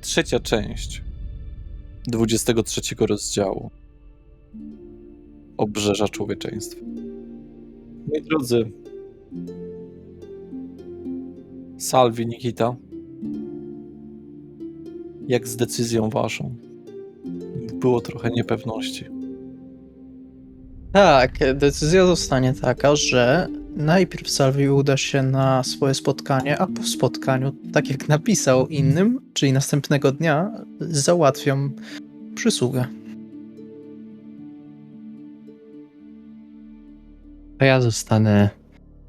trzecia część 23 rozdziału Obrzeża Człowieczeństwa. Moi drodzy, Salvi, Nikita, jak z decyzją waszą? Było trochę niepewności. Tak, decyzja zostanie taka, że najpierw Salvi uda się na swoje spotkanie, a po spotkaniu, tak jak napisał innym, czyli następnego dnia, załatwią przysługę. To ja zostanę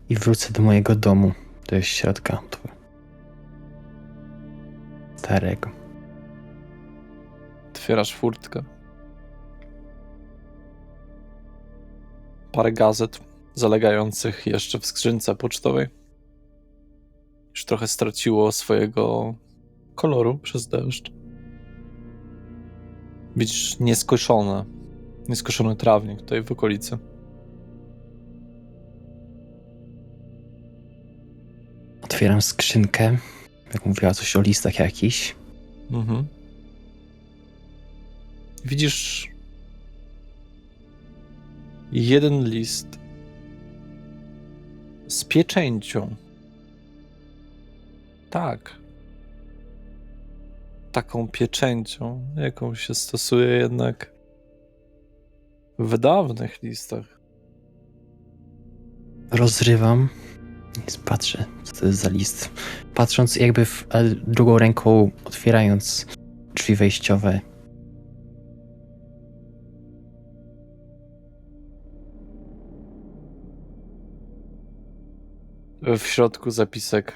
i wrócę do mojego domu, do środka starego. Otwierasz furtkę. Parę gazet zalegających jeszcze w skrzynce pocztowej. Już trochę straciło swojego koloru przez deszcz. Widzisz nieskoszony trawnik tutaj w okolicy. Otwieram skrzynkę, jak mówiła coś o listach jakichś. Mhm. Widzisz jeden list z pieczęcią. Tak. Taką pieczęcią, jaką się stosuje jednak w dawnych listach. Rozrywam i patrzę, co to jest za list. Patrząc jakby drugą ręką otwierając drzwi wejściowe. W środku zapisek.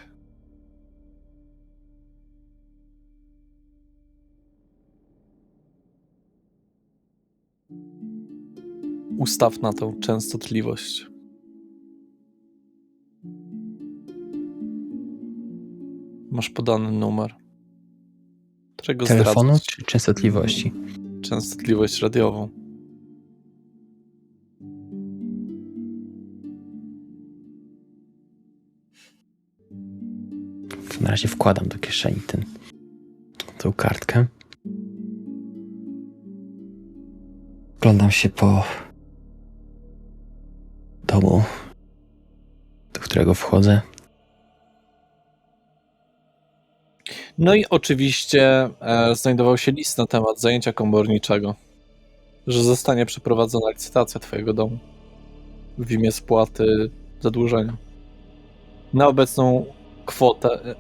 Ustaw na tą częstotliwość. Masz podany numer, którego Telefonu zdradzać. czy częstotliwości? Częstotliwość radiową. Na razie wkładam do kieszeni tą kartkę. Oglądam się po domu, do którego wchodzę. No i oczywiście znajdował się list na temat zajęcia komorniczego, że zostanie przeprowadzona licytacja twojego domu w imię spłaty zadłużenia.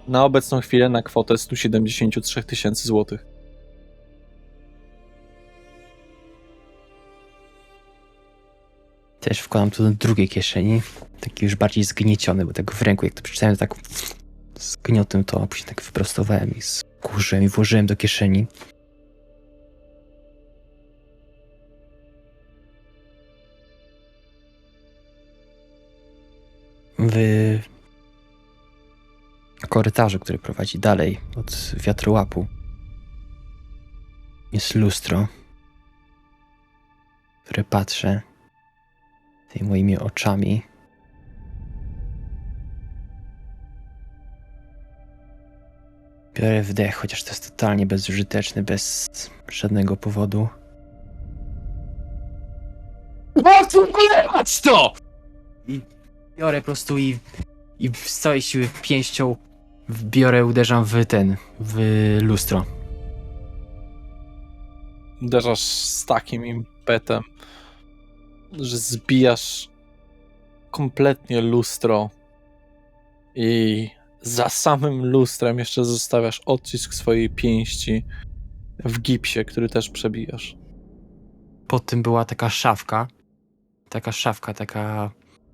Na obecną chwilę na kwotę 173 000 złotych. Też wkładam to do drugiej kieszeni, taki już bardziej zgnieciony, bo tak w ręku, jak to przeczytałem, tak zgniotym to, a później tak wyprostowałem i skurzyłem i włożyłem do kieszeni. W korytarzu, który prowadzi dalej od wiatrołapu, jest lustro, w które patrzę tymi moimi oczami. Biorę wdech, chociaż to jest totalnie bezużyteczny, bez żadnego powodu. Patrz to! I biorę po prostu i z całej siły pięścią uderzam w lustro. Uderzasz z takim impetem, że zbijasz kompletnie lustro i za samym lustrem jeszcze zostawiasz odcisk swojej pięści w gipsie, który też przebijasz. Pod tym była taka szafka,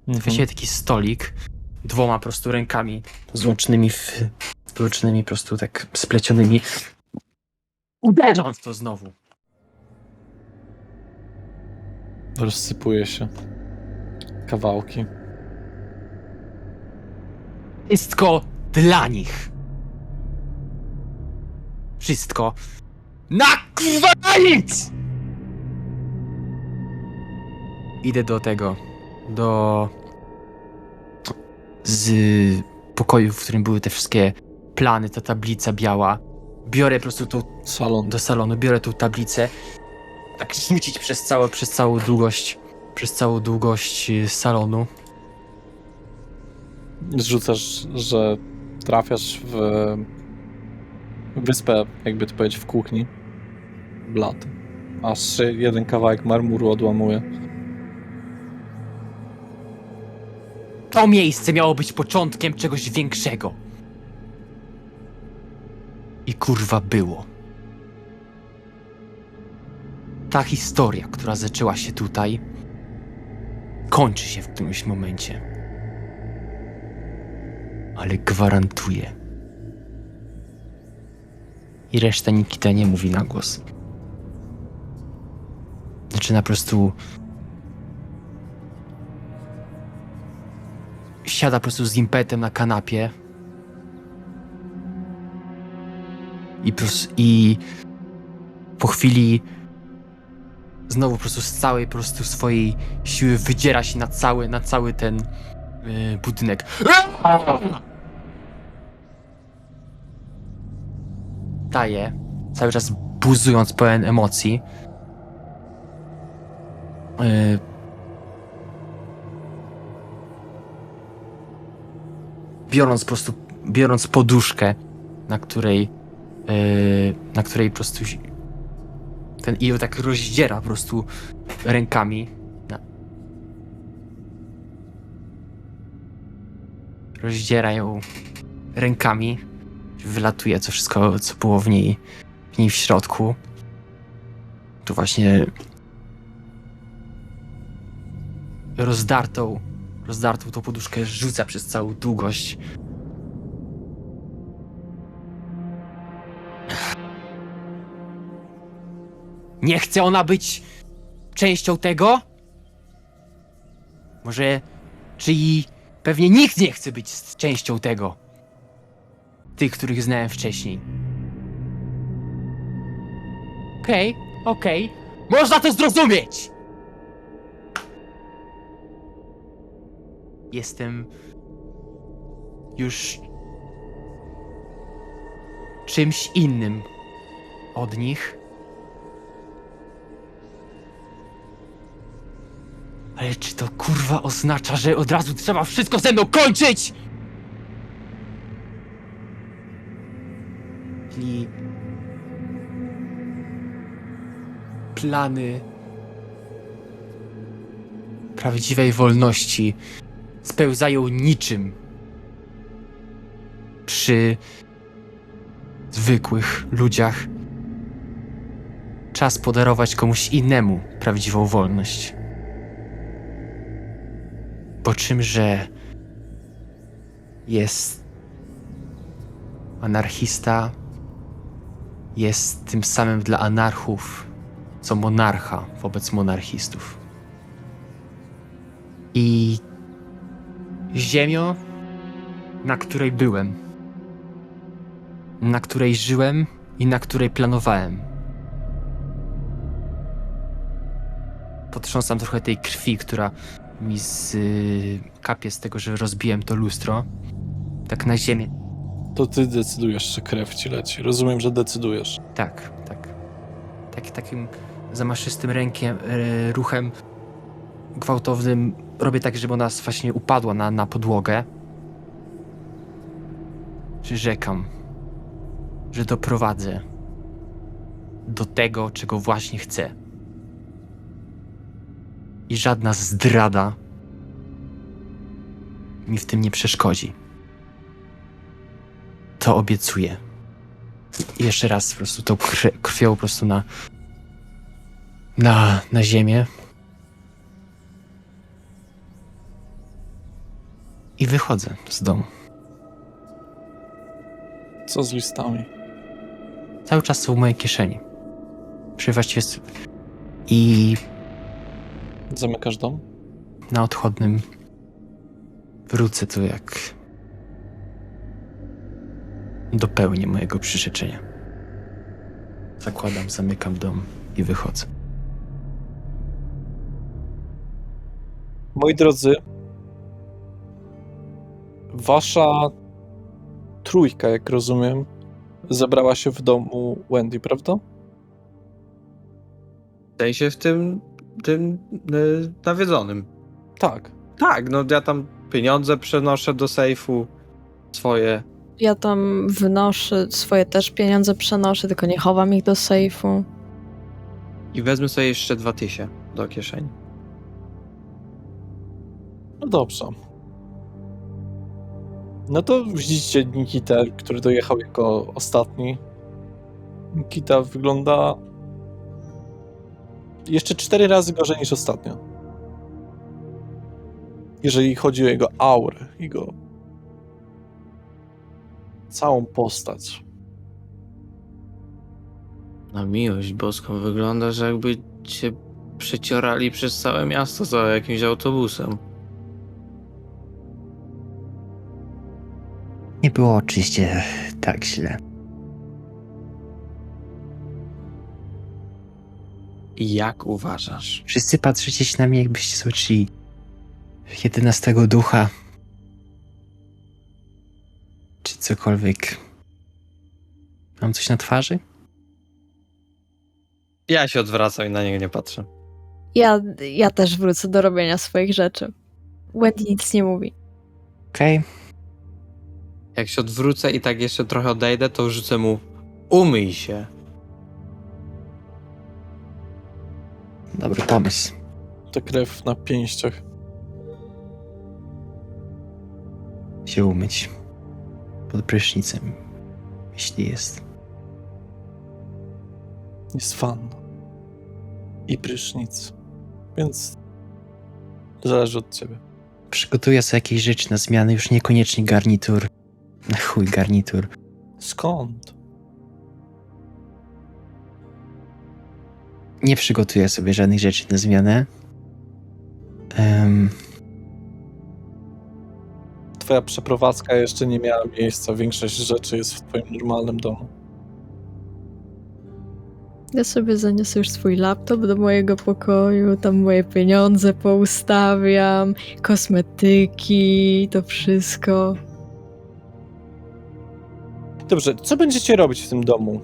właściwie taki stolik, dwoma po prostu rękami złączonymi po prostu tak splecionymi. Uderząc to znowu. Rozsypuje się kawałki. Wszystko dla nich. Wszystko na kurwa nic! Idę z pokoju, w którym były te wszystkie plany, ta tablica biała. biorę po prostu tą Salon. do salonu, biorę tą tablicę, tak rzucić przez całą długość salonu. Zrzucasz, że trafiasz w wyspę, jakby to powiedzieć, w kuchni. Blat. Aż się jeden kawałek marmuru odłamuje. To miejsce miało być początkiem czegoś większego. I kurwa było. Ta historia, która zaczęła się tutaj, kończy się w którymś momencie. Ale gwarantuję. I reszta Nikita nie mówi na głos. Zaczyna po prostu... Siada po prostu z impetem na kanapie. I po chwili znowu po prostu z całej po prostu swojej siły wydziera się na cały ten budynek. Daje, cały czas buzując pełen emocji. Biorąc poduszkę, na której po prostu ten Io tak rozdziera po prostu rękami. Rozdziera ją rękami. Wylatuje to wszystko, co było w niej w środku. Tu właśnie rozdartą tą poduszkę rzuca przez całą długość. Nie chce ona być częścią tego? Może... Czyli pewnie nikt nie chce być częścią tego. Tych, których znałem wcześniej. Okej. Można to zrozumieć! Jestem... już... czymś innym od nich. Ale czy to kurwa oznacza, że od razu trzeba wszystko ze mną kończyć? Czyli... plany... prawdziwej wolności spełzają niczym przy zwykłych ludziach. Czas podarować komuś innemu prawdziwą wolność. Po czymże jest anarchista, jest tym samym dla anarchów, co monarcha wobec monarchistów. I ziemią, na której byłem, na której żyłem i na której planowałem. Potrząsam trochę tej krwi, która mi kapie z tego, że rozbiłem to lustro. Tak na ziemię. To ty decydujesz, czy krew ci leci. Rozumiem, że decydujesz. Tak. Takim zamaszystym ruchem gwałtownym robię tak, żeby ona właśnie upadła na podłogę. Przyrzekam, że doprowadzę do tego, czego właśnie chcę. I żadna zdrada mi w tym nie przeszkodzi. To obiecuję. I jeszcze raz po prostu tą krwią po prostu na ziemię. I wychodzę z domu. Co z listami? Cały czas są w mojej kieszeni. Właściwie i Zamykasz dom? na odchodnym wrócę tu jak dopełnię mojego przyrzeczenia. Zakładam, zamykam dom i wychodzę. Moi drodzy, wasza trójka, jak rozumiem, zebrała się w domu Wendy, prawda? W sensie w tym nawiedzonym. Tak. Tak, no ja tam pieniądze przenoszę do sejfu swoje. Ja tam wnoszę swoje też pieniądze, przenoszę, tylko nie chowam ich do sejfu. I wezmę sobie jeszcze 2000 do kieszeni. No dobrze. No to widzicie Nikitę, który dojechał jako ostatni. Nikita wygląda jeszcze 4 razy gorzej niż ostatnio. Jeżeli chodzi o jego aurę, jego całą postać. Na miłość boską wygląda, że jakby cię przeciorali przez całe miasto za jakimś autobusem. Nie było oczywiście tak źle. I jak uważasz? Wszyscy patrzycie się na mnie, jakbyście zobaczyli 11 ducha. Czy cokolwiek. Mam coś na twarzy? Ja się odwracam i na niego nie patrzę. Ja też wrócę do robienia swoich rzeczy. Wendy nic nie mówi. Okej. Jak się odwrócę i tak jeszcze trochę odejdę, to rzucę mu umyj się. Dobry pomysł. Ta krew na pięściach. Się umyć. Pod prysznicem. Jeśli jest. Jest wanna. I prysznic. Więc zależy od ciebie. Przygotuję sobie jakieś rzeczy na zmianę, już niekoniecznie garnitur. Na chuj garnitur. Skąd? Nie przygotuję sobie żadnych rzeczy na zmianę. Twoja przeprowadzka jeszcze nie miała miejsca. Większość rzeczy jest w twoim normalnym domu. Ja sobie zaniosę już swój laptop do mojego pokoju, tam moje pieniądze poustawiam, kosmetyki, to wszystko. Dobrze, co będziecie robić w tym domu?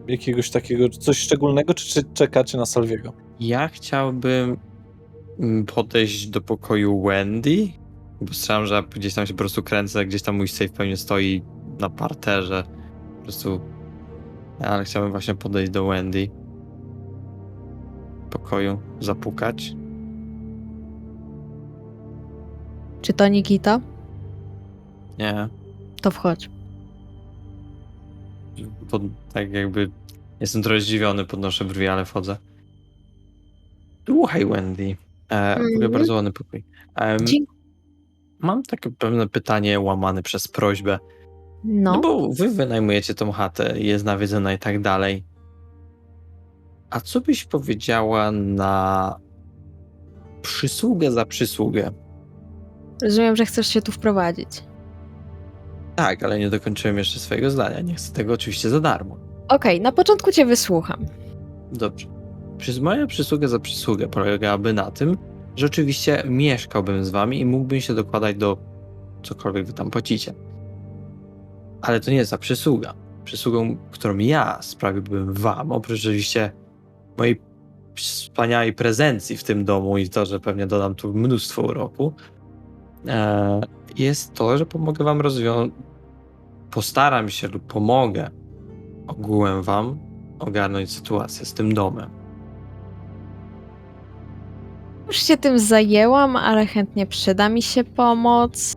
Jakiegoś takiego, coś szczególnego, czy czekacie na Salviego? Ja chciałbym podejść do pokoju Wendy, bo słyszałem, że gdzieś tam się po prostu kręcę, gdzieś tam mój safe pewnie stoi na parterze. Po prostu... Ale chciałbym właśnie podejść do Wendy. Pokoju, zapukać. Czy to Nikita? Nie, To wchodź. tak jakby jestem trochę zdziwiony, podnoszę brwi, ale wchodzę. Słuchaj, Wendy. W ogóle bardzo ładny pokój. Dziękuję. Mam takie pewne pytanie łamane przez prośbę. No, No bo wy wynajmujecie tą chatę, jest nawiedzona i tak dalej. A co byś powiedziała na przysługę za przysługę? rozumiem, że chcesz się tu wprowadzić. Tak, ale nie dokończyłem jeszcze swojego zdania. Nie chcę tego oczywiście za darmo. Okej, na początku cię wysłucham. Dobrze. Moja przysługa za przysługę polegałaby na tym, że oczywiście mieszkałbym z wami i mógłbym się dokładać do cokolwiek wy tam płacicie. Ale to nie jest ta przysługa. Przysługą, którą ja sprawiłbym wam, oprócz oczywiście mojej wspaniałej prezencji w tym domu i to, że pewnie dodam tu mnóstwo uroku, jest to, że pomogę wam postaram się lub pomogę ogółem wam ogarnąć sytuację z tym domem. Już się tym zajęłam, ale chętnie przyda mi się pomoc.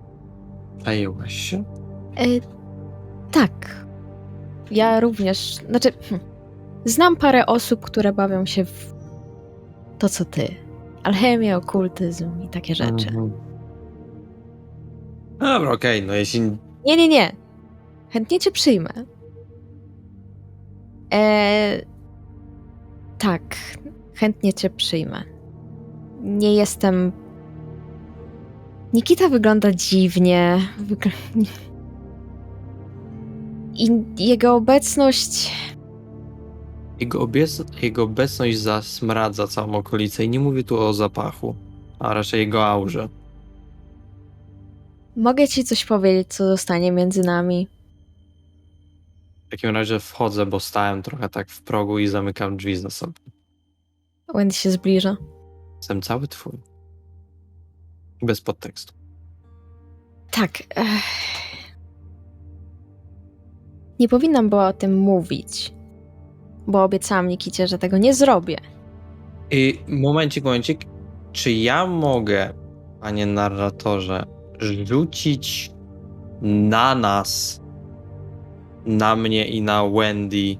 Zajęłaś się? Tak. Ja również, znam parę osób, które bawią się w to, co ty. Alchemię, okultyzm i takie rzeczy. Mhm. Dobra, okej, no jeśli... Nie. Chętnie cię przyjmę. Tak, chętnie cię przyjmę. Nie jestem... Nikita wygląda dziwnie. I jego obecność... Jego obecność zasmradza całą okolicę i nie mówię tu o zapachu, a raczej jego aurze. Mogę ci coś powiedzieć, co zostanie między nami. W takim razie wchodzę, bo stałem trochę tak w progu i zamykam drzwi za sobą. Wendy się zbliża. Jestem cały twój. Bez podtekstu. Tak. Nie powinnam była o tym mówić, bo obiecałam Nikicie, że tego nie zrobię. I momencik. Czy ja mogę, panie narratorze, rzucić na nas, na mnie i na Wendy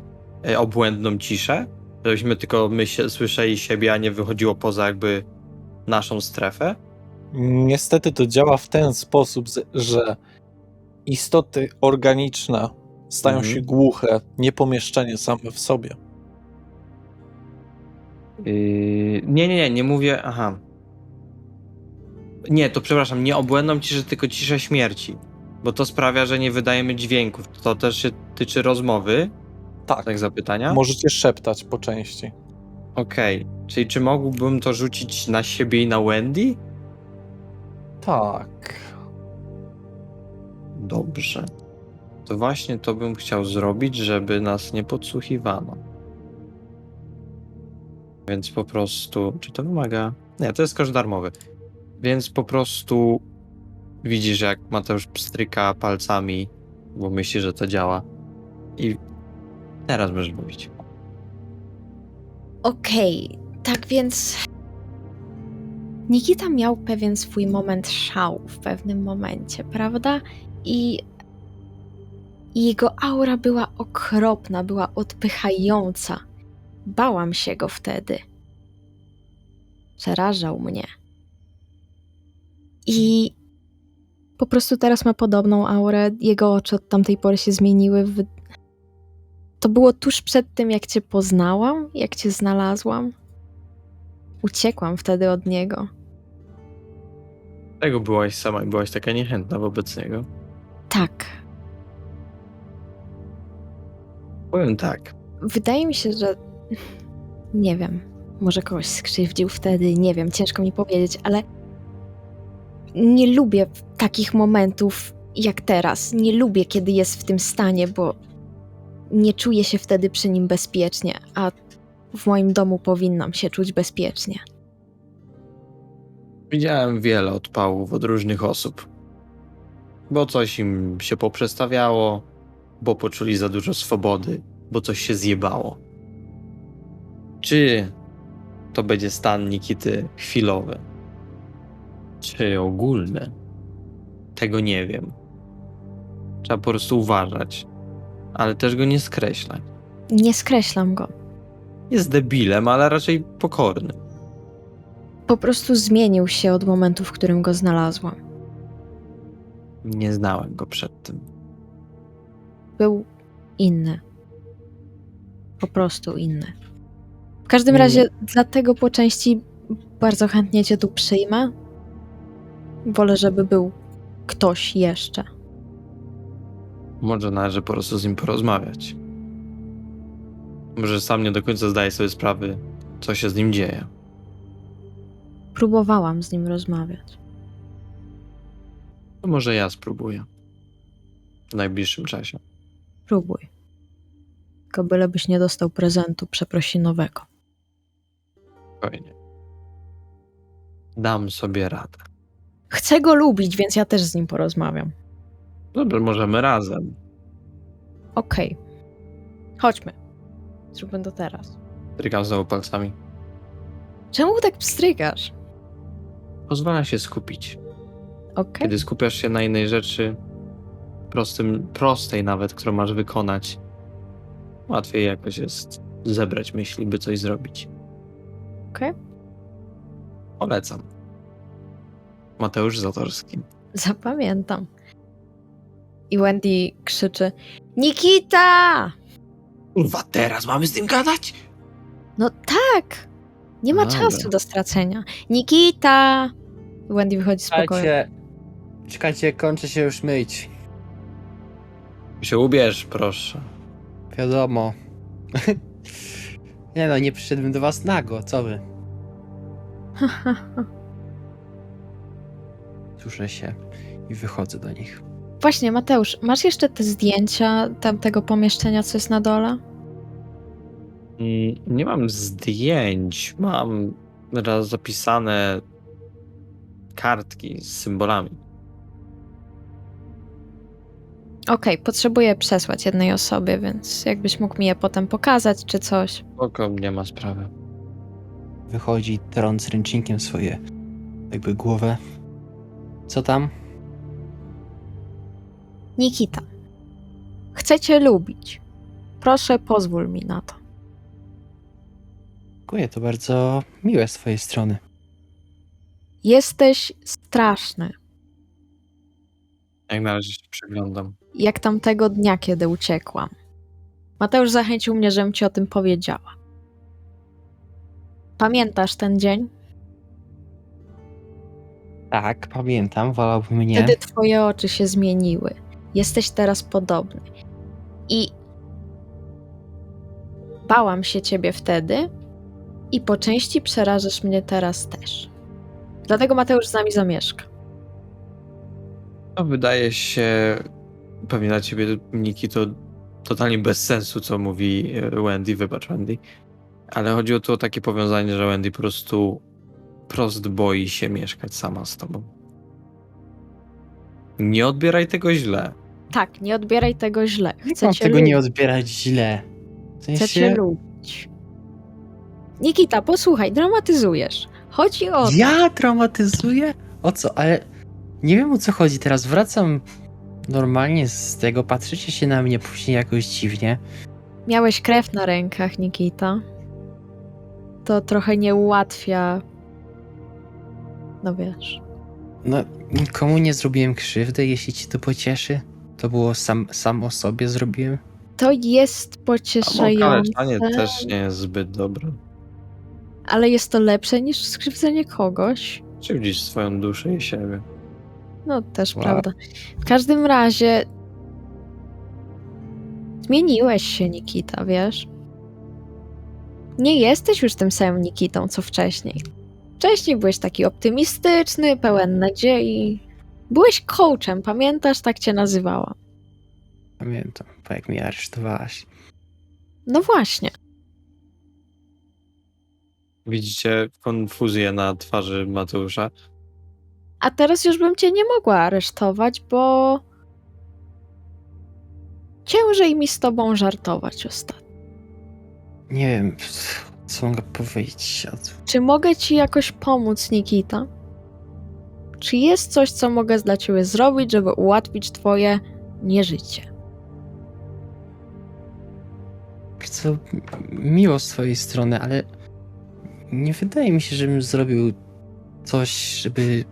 obłędną ciszę? Żebyśmy tylko słyszeli siebie, a nie wychodziło poza jakby naszą strefę? Niestety to działa w ten sposób, że istoty organiczne stają się głuche, niepomieszczenie same w sobie. Nie mówię, aha. Nie, to przepraszam, nie obłędną ciszę, tylko ciszę śmierci. Bo to sprawia, że nie wydajemy dźwięków. To też się tyczy rozmowy? Tak, Tak zapytania? możecie szeptać po części. Okej. Czyli czy mógłbym to rzucić na siebie i na Wendy? Tak. Dobrze. To właśnie to bym chciał zrobić, żeby nas nie podsłuchiwano. Więc po prostu... Czy to wymaga? Nie, to jest koszt darmowy. Więc po prostu widzisz, jak Mateusz pstryka palcami, bo myśli, że to działa. I teraz możesz mówić. Okej, tak więc Nikita miał pewien swój moment szału w pewnym momencie, prawda? I jego aura była okropna, była odpychająca. Bałam się go wtedy. Przerażał mnie. I po prostu teraz ma podobną aurę. Jego oczy od tamtej pory się zmieniły. To było tuż przed tym, jak cię poznałam, jak cię znalazłam. Uciekłam wtedy od niego. Tego byłaś sama i byłaś taka niechętna wobec niego. Tak. Powiem tak. Wydaje mi się, że... Nie wiem. Może kogoś skrzywdził wtedy, nie wiem, ciężko mi powiedzieć, ale nie lubię takich momentów jak teraz. Nie lubię, kiedy jest w tym stanie, bo nie czuję się wtedy przy nim bezpiecznie, a w moim domu powinnam się czuć bezpiecznie. Widziałem wiele odpałów od różnych osób. Bo coś im się poprzestawiało, bo poczuli za dużo swobody, bo coś się zjebało. Czy to będzie stan Nikity chwilowy, czy ogólny? Tego nie wiem. Trzeba po prostu uważać, ale też go nie skreślać. Nie skreślam go. Jest debilem, ale raczej pokorny. Po prostu zmienił się od momentu, w którym go znalazłam. Nie znałem go przed tym. Był inny. Po prostu inny. W każdym razie, dlatego po części bardzo chętnie cię tu przyjmę. Wolę, żeby był ktoś jeszcze. Może należy po prostu z nim porozmawiać. Może sam nie do końca zdaje sobie sprawy, co się z nim dzieje. Próbowałam z nim rozmawiać. To może ja spróbuję. W najbliższym czasie. Próbuj. Tylko bylebyś nie dostał prezentu przeprosinowego. Spokojnie. Dam sobie radę. Chcę go lubić, więc ja też z nim porozmawiam. Dobrze, możemy razem. Okej. Chodźmy. Zróbmy to teraz. Strykam znowu palcami. Czemu tak pstrykasz? Pozwala się skupić. Okej. Kiedy skupiasz się na innej rzeczy, prostej nawet, którą masz wykonać, łatwiej jakoś jest zebrać myśli, by coś zrobić. Okej. Polecam. Mateusz Zatorski. Zapamiętam. I Wendy krzyczy: Nikita! Kurwa, teraz mamy z tym gadać? No tak! Nie ma Dobra. czasu do stracenia. Nikita! Wendy wychodzi z pokoju. Czekajcie, kończę się już myć. Się ubierz, proszę. Wiadomo. Nie no, nie przyszedłem do was nago, co wy? Słyszę się i wychodzę do nich. Właśnie, Mateusz, masz jeszcze te zdjęcia tamtego pomieszczenia, co jest na dole? Nie mam zdjęć, mam raz zapisane kartki z symbolami. Okej, potrzebuję przesłać jednej osobie, więc jakbyś mógł mi je potem pokazać, czy coś. Spoko, nie ma sprawy. Wychodzi, trąc ręcznikiem swoje jakby głowę. Co tam? Nikita, chcę cię lubić. Proszę, pozwól mi na to. Dziękuję, to bardzo miłe z twojej strony. Jesteś straszny. Jak na razie się przyglądam. Jak tamtego dnia, kiedy uciekłam. Mateusz zachęcił mnie, żebym ci o tym powiedziała. Pamiętasz ten dzień? Tak, pamiętam, wolałbym nie. Wtedy twoje oczy się zmieniły. Jesteś teraz podobny. I bałam się ciebie wtedy i po części przerażasz mnie teraz też. Dlatego Mateusz z nami zamieszka. No, wydaje się, pewnie dla ciebie, Niki, to totalnie bez sensu, co mówi Wendy, wybacz Wendy, ale chodziło tu o takie powiązanie, że Wendy po prostu boi się mieszkać sama z tobą. Nie odbieraj tego źle. Tak, nie odbieraj tego źle. Nie Chcę mam cię tego lubić. nie odbierać źle. W Chcę sensie, cię lubić. Nikita, posłuchaj, dramatyzujesz. Chodzi o to. ja traumatyzuję? O co? Ale nie wiem, o co chodzi. Teraz wracam normalnie z tego, patrzycie się na mnie później jakoś dziwnie. Miałeś krew na rękach, Nikita. To trochę nie ułatwia. No wiesz. No, nikomu nie zrobiłem krzywdy, jeśli ci to pocieszy. To było sam o sobie zrobiłem. To jest A pocieszające, kaleczanie też nie jest zbyt dobre. ale jest to lepsze niż skrzywdzenie kogoś. Krzywdzisz swoją duszę i siebie. No też Wow. prawda. W każdym razie zmieniłeś się, Nikita, wiesz? Nie jesteś już tym samym Nikitą, co wcześniej. Wcześniej byłeś taki optymistyczny, pełen nadziei. Byłeś coachem, pamiętasz? Tak cię nazywałam. Pamiętam, bo jak mnie aresztowałaś. No właśnie. Widzicie konfuzję na twarzy Mateusza? A teraz już bym cię nie mogła aresztować, bo ciężej mi z tobą żartować ostatnio. Nie wiem, co mogę powiedzieć. Czy mogę ci jakoś pomóc, Nikita? Czy jest coś, co mogę dla ciebie zrobić, żeby ułatwić twoje nieżycie? Bardzo miło z twojej strony, ale nie wydaje mi się, żebym zrobił coś, żeby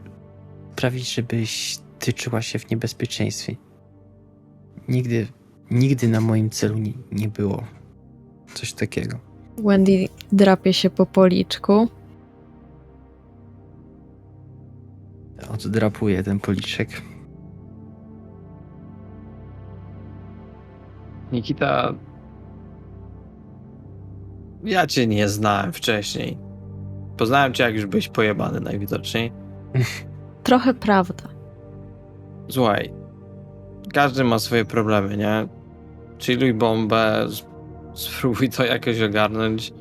sprawić, żebyś ty czuła się w niebezpieczeństwie. Nigdy na moim celu nie było coś takiego. Wendy drapie się po policzku. Oddrapuję ten policzek. Nikita, ja cię nie znałem wcześniej. Poznałem cię, jak już byłeś pojebany najwidoczniej. Trochę prawda. Słuchaj, każdy ma swoje problemy, nie? Chilluj bombę, spróbuj to jakoś ogarnąć.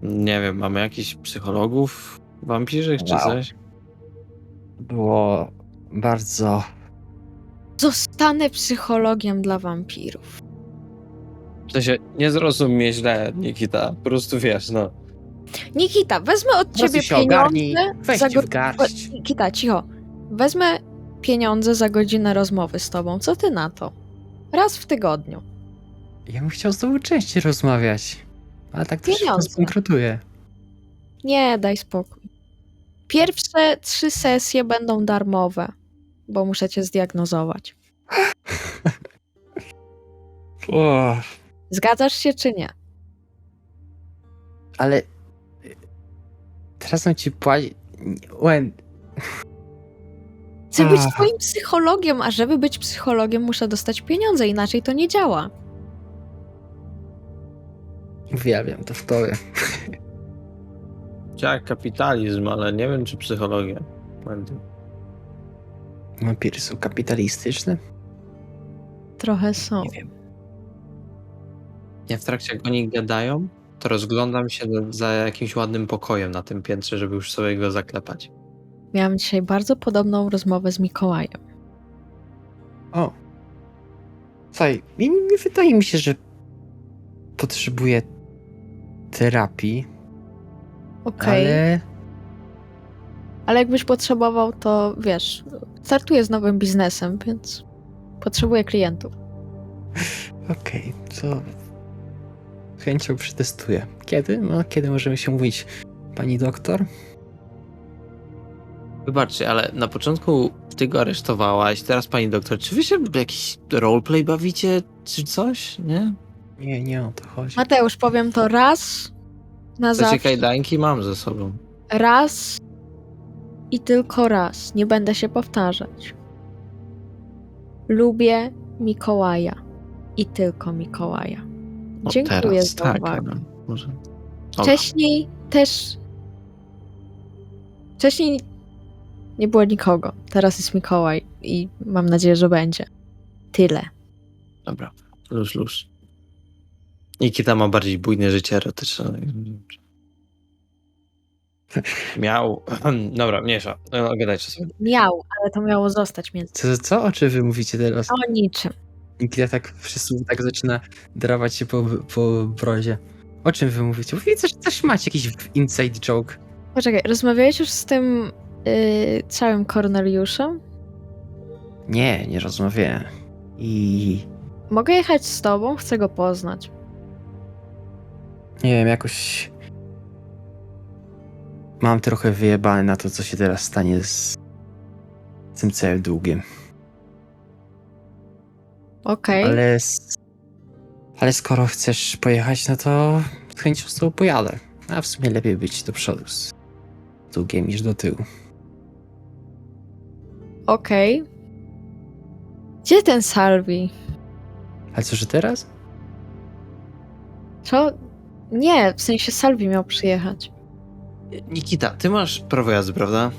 Nie wiem, mamy jakichś psychologów, wampirzych czy Wow. coś? Było bardzo... Zostanę psychologiem dla wampirów. W sensie, nie zrozum mnie źle, Nikita. Po prostu wiesz, no. Nikita, wezmę od ciebie się ogarnij, pieniądze weź za w garść. Nikita, cicho. Wezmę pieniądze za godzinę rozmowy z tobą. Co ty na to? Raz w tygodniu. Ja bym chciał z tobą częściej rozmawiać. Ale tak też Pieniądze. zbankrutuję. Nie, daj spokój. Pierwsze 3 sesje będą darmowe, bo muszę cię zdiagnozować. O, Zgadzasz się czy nie? ale... Teraz mam ci płacić... Chcę być Ach. twoim psychologiem, a żeby być psychologiem muszę dostać pieniądze, inaczej to nie działa. Uwielbiam to w tobie. Jak kapitalizm, ale nie wiem, czy psychologia. Wampiry są kapitalistyczne? Trochę są. Nie wiem. Ja w trakcie jak oni gadają, to rozglądam się za jakimś ładnym pokojem na tym piętrze, żeby już sobie go zaklepać. Miałam dzisiaj bardzo podobną rozmowę z Mikołajem. O. Słuchaj, nie wydaje mi się, że potrzebuję terapii, Okej, ale jakbyś potrzebował, to wiesz, startuję z nowym biznesem, więc potrzebuję klientów. Okej, to chęcią przetestuję. Kiedy? No, kiedy możemy się mówić, pani doktor? Wybaczcie, ale na początku ty go aresztowałaś, teraz pani doktor, czy wy się w jakiś roleplay bawicie, czy coś, nie? Nie o to chodzi. Mateusz, powiem to raz na Chcecie zawsze. kajdanki? Mam ze sobą. Raz i tylko raz. Nie będę się powtarzać. Lubię Mikołaja. I tylko Mikołaja. No Dziękuję teraz, za tak, uwagę. ale może... Dobra. Wcześniej też... Wcześniej nie było nikogo. Teraz jest Mikołaj i mam nadzieję, że będzie. Tyle. Dobra, luz. Nikita ma bardziej bujne życie erotyczne. Miał. Dobra, mniejsza. No, gadajcie sobie. Miał, ale to miało zostać między... Co? O czym wy mówicie teraz? O niczym. Nikita tak wszyscy tak zaczyna drawać się po brodzie. O czym wy mówicie? Mówicie, że coś macie, jakiś inside joke. Poczekaj, rozmawiałeś już z tym całym Korneliuszem? Nie rozmawiałem. I Mogę jechać z tobą? Chcę go poznać. nie wiem, jakoś mam trochę wyjebane na to, co się teraz stanie z tym całym długiem. Okej. Ale skoro chcesz pojechać, no to z chęcią z tobą pojadę. A w sumie lepiej być do przodu z długiem niż do tyłu. Okej. Gdzie ten Salvi? Ale co, że teraz? Co? Nie, w sensie Salvi miał przyjechać. Nikita, ty masz prawo jazdy, prawda?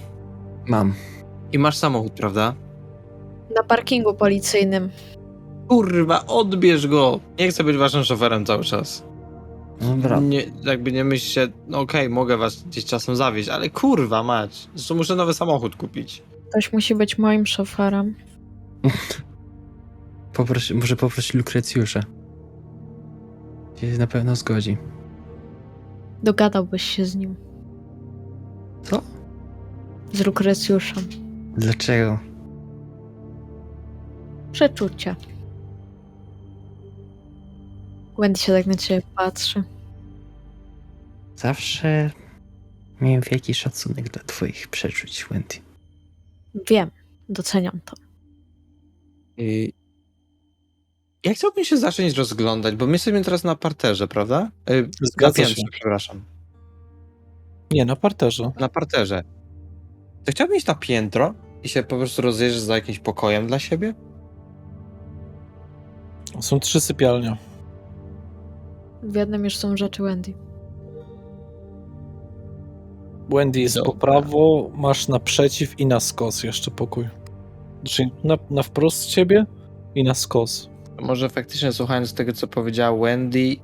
Mam. I masz samochód, prawda? Na parkingu policyjnym. Kurwa, odbierz go! Nie chcę być waszym szoferem cały czas. Dobra. Nie, jakby nie myślcie, no okej, mogę was gdzieś czasem zawieźć, ale kurwa mać. Zresztą muszę nowy samochód kupić. Ktoś musi być moim szoferem. Może poprosić Lukrecjusza. Się na pewno zgodzi. Dogadałbyś się z nim. Co? Z Lukrecjuszem. Dlaczego? Przeczucie. Wendy się tak na ciebie patrzy. Zawsze miałem wielki szacunek dla twoich przeczuć, Wendy. Wiem, doceniam to. Ja chciałbym się zacząć rozglądać, bo my jesteśmy teraz na parterze, prawda? Zgadza na piętrze, się. przepraszam. Nie, na parterze. Na parterze. To chciałbym iść na piętro i się po prostu rozejrzeć za jakimś pokojem dla siebie? Są 3 sypialnie. W jednym już są rzeczy Wendy. Wendy jest po Dobra. prawo, masz naprzeciw i na skos jeszcze pokój. Czyli na wprost ciebie i na skos. Może faktycznie słuchając tego, co powiedziała Wendy,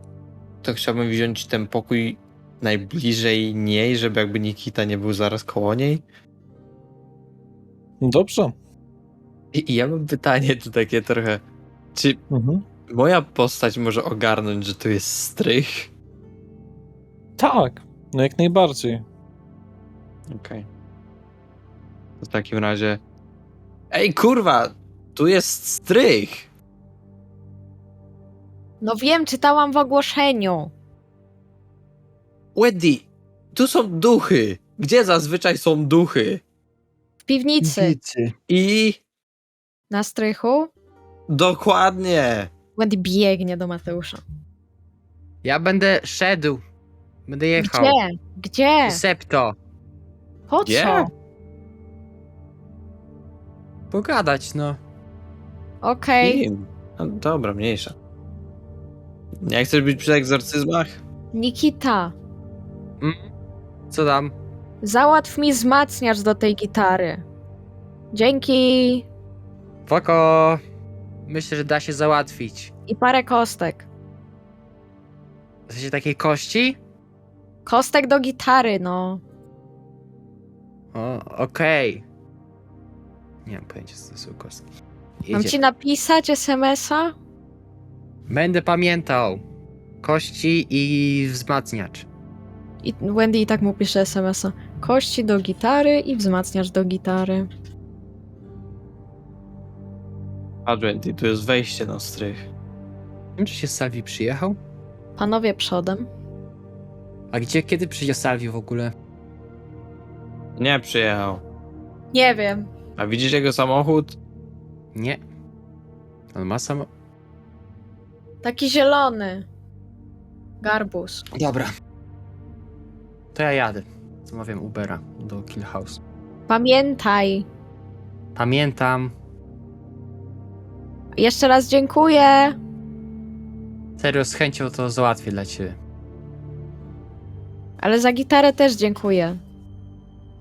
to chciałbym wziąć ten pokój najbliżej niej, żeby jakby Nikita nie był zaraz koło niej. Dobrze. I ja mam pytanie tu takie trochę. Czy Mhm. moja postać może ogarnąć, że to jest strych? Tak, no jak najbardziej. Okej. To w takim razie... Ej, kurwa! Tu jest strych! No wiem, czytałam w ogłoszeniu. Wendy! Tu są duchy! Gdzie zazwyczaj są duchy? W piwnicy. I... Na strychu. Dokładnie! Wendy biegnie do Mateusza. Ja będę szedł. Będę jechał. Gdzie? Gdzie? Septo. Po Gdzie? co? Pogadać, no. Okej. Kim? No, dobra, mniejsza. Nie chcesz być przy egzorcyzmach? Nikita, Co tam? załatw mi wzmacniacz do tej gitary. Dzięki. Spoko. Myślę, że da się załatwić. I parę kostek. W sensie takiej kości? Kostek do gitary, no. O, okej. Nie mam pojęcia, co to są kostki. Mam ci napisać SMS-a? Będę pamiętał. Kości i wzmacniacz. I Wendy i tak mu pisze SMS-a. Kości do gitary i wzmacniacz do gitary. Adwenty, tu jest wejście na strych. Nie wiem, czy się Salvi przyjechał? Panowie przodem. A kiedy przyjdzie Salvi w ogóle? Nie przyjechał. Nie wiem. A widzisz jego samochód? Nie. On ma samo... Taki zielony. Garbus. Dobra. To ja jadę. Zamawiam Ubera do Kill House. Pamiętaj. Pamiętam. Jeszcze raz dziękuję. Serio, z chęcią to załatwię dla ciebie. Ale za gitarę też dziękuję.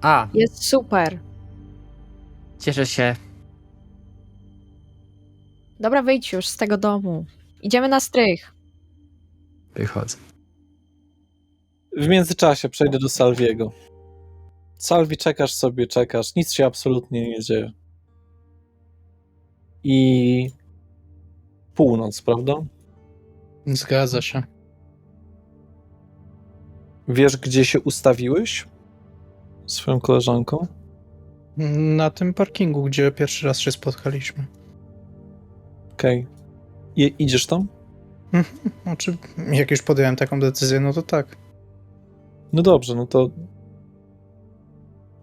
A, Jest super. cieszę się. Dobra, wyjdź już z tego domu. Idziemy na strych. Wychodzę. W międzyczasie przejdę do Salviego. Salvi, czekasz sobie, czekasz. Nic się absolutnie nie dzieje. I północ, prawda? Zgadza się. Wiesz, gdzie się ustawiłeś? Swoją koleżanką? Na tym parkingu, gdzie pierwszy raz się spotkaliśmy. Okej. Idziesz tam? Znaczy, jak już podjąłem taką decyzję, no to tak. No dobrze, no to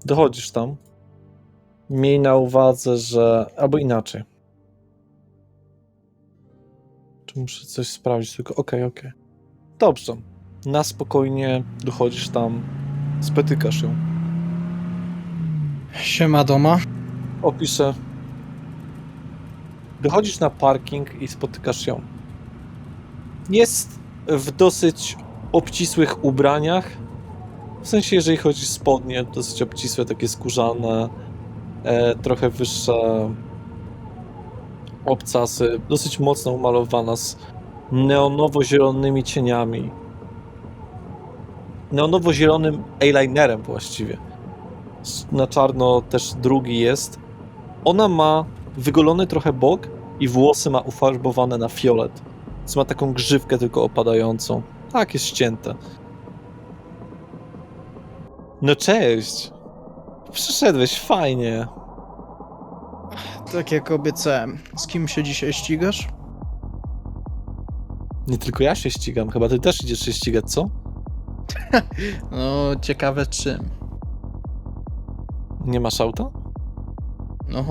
dochodzisz tam. Miej na uwadze, że... Albo inaczej. Czy muszę coś sprawdzić? Tylko okej. Dobrze. Na spokojnie dochodzisz tam, spotykasz ją. Siema doma. Opiszę. Dochodzisz na parking i spotykasz ją. Jest w dosyć obcisłych ubraniach. W sensie, jeżeli chodzi o spodnie, dosyć obcisłe, takie skórzane, trochę wyższe obcasy, dosyć mocno umalowana z neonowo-zielonymi cieniami. Neonowo-zielonym eyelinerem właściwie. Na czarno też drugi jest. Ona ma wygolony trochę bok i włosy ma ufarbowane na fiolet. Więc ma taką grzywkę tylko opadającą. Tak, jest ścięte. No cześć! Przyszedłeś, fajnie. Tak jak obiecałem. Z kim się dzisiaj ścigasz? Nie tylko ja się ścigam, chyba ty też idziesz się ścigać, co? No, ciekawe czym. Nie masz auta? No,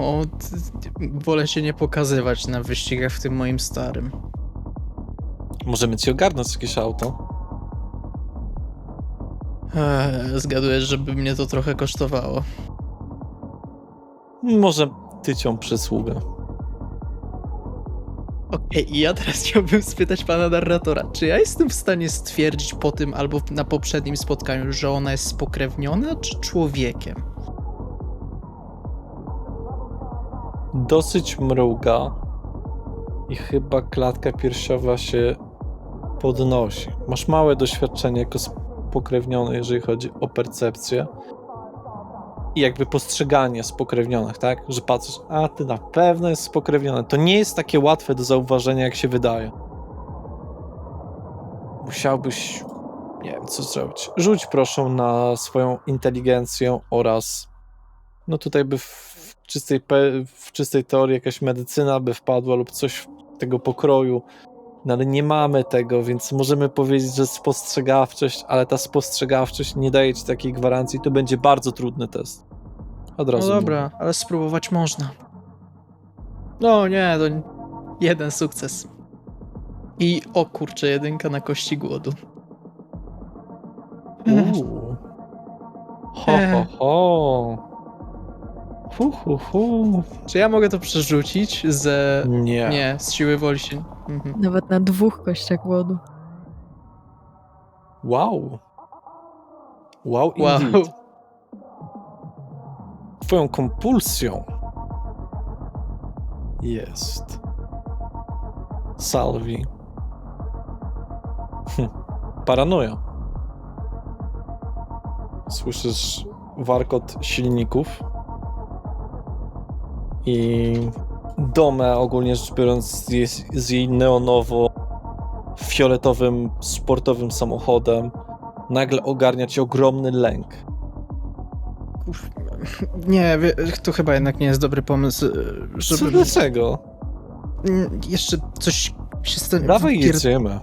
wolę się nie pokazywać na wyścigach w tym moim starym. Możemy ci ogarnąć jakieś auto. Zgadujesz, żeby mnie to trochę kosztowało. Może tycią przysługę. Okej, i ja teraz chciałbym spytać pana narratora, czy ja jestem w stanie stwierdzić po tym albo na poprzednim spotkaniu, że ona jest spokrewniona czy człowiekiem? Dosyć mruga i chyba klatka piersiowa się podnosi. Masz małe doświadczenie jako spokrewniony, jeżeli chodzi o percepcję i jakby postrzeganie spokrewnionych, tak? Że patrzysz, a ty na pewno jest spokrewniony. To nie jest takie łatwe do zauważenia, jak się wydaje. Musiałbyś, nie wiem, co zrobić. Rzuć proszę na swoją inteligencję oraz, no tutaj by w czystej teorii jakaś medycyna by wpadła lub coś tego pokroju. No ale nie mamy tego, więc możemy powiedzieć, że spostrzegawczość, ale ta spostrzegawczość nie daje ci takiej gwarancji, to będzie bardzo trudny test. Od No razu dobra, ale spróbować można. No nie, to jeden sukces. I o kurczę, jedynka na kości głodu. mówię. Ho. Hu. Czy ja mogę to przerzucić ze... Nie. Nie, z siły woli się... Mhm. Nawet na 2 kościach głodu. Wow, Wow. indeed. Twoją kompulsją Jest. Salvi. Paranoja. Słyszysz warkot silników i Domę, ogólnie rzecz biorąc, z jej neonowo-fioletowym, sportowym samochodem nagle ogarnia cię ogromny lęk. Nie, to chyba jednak nie jest dobry pomysł, Co, żeby... dlaczego? Jeszcze coś się stanie... Dawaj jedziemy.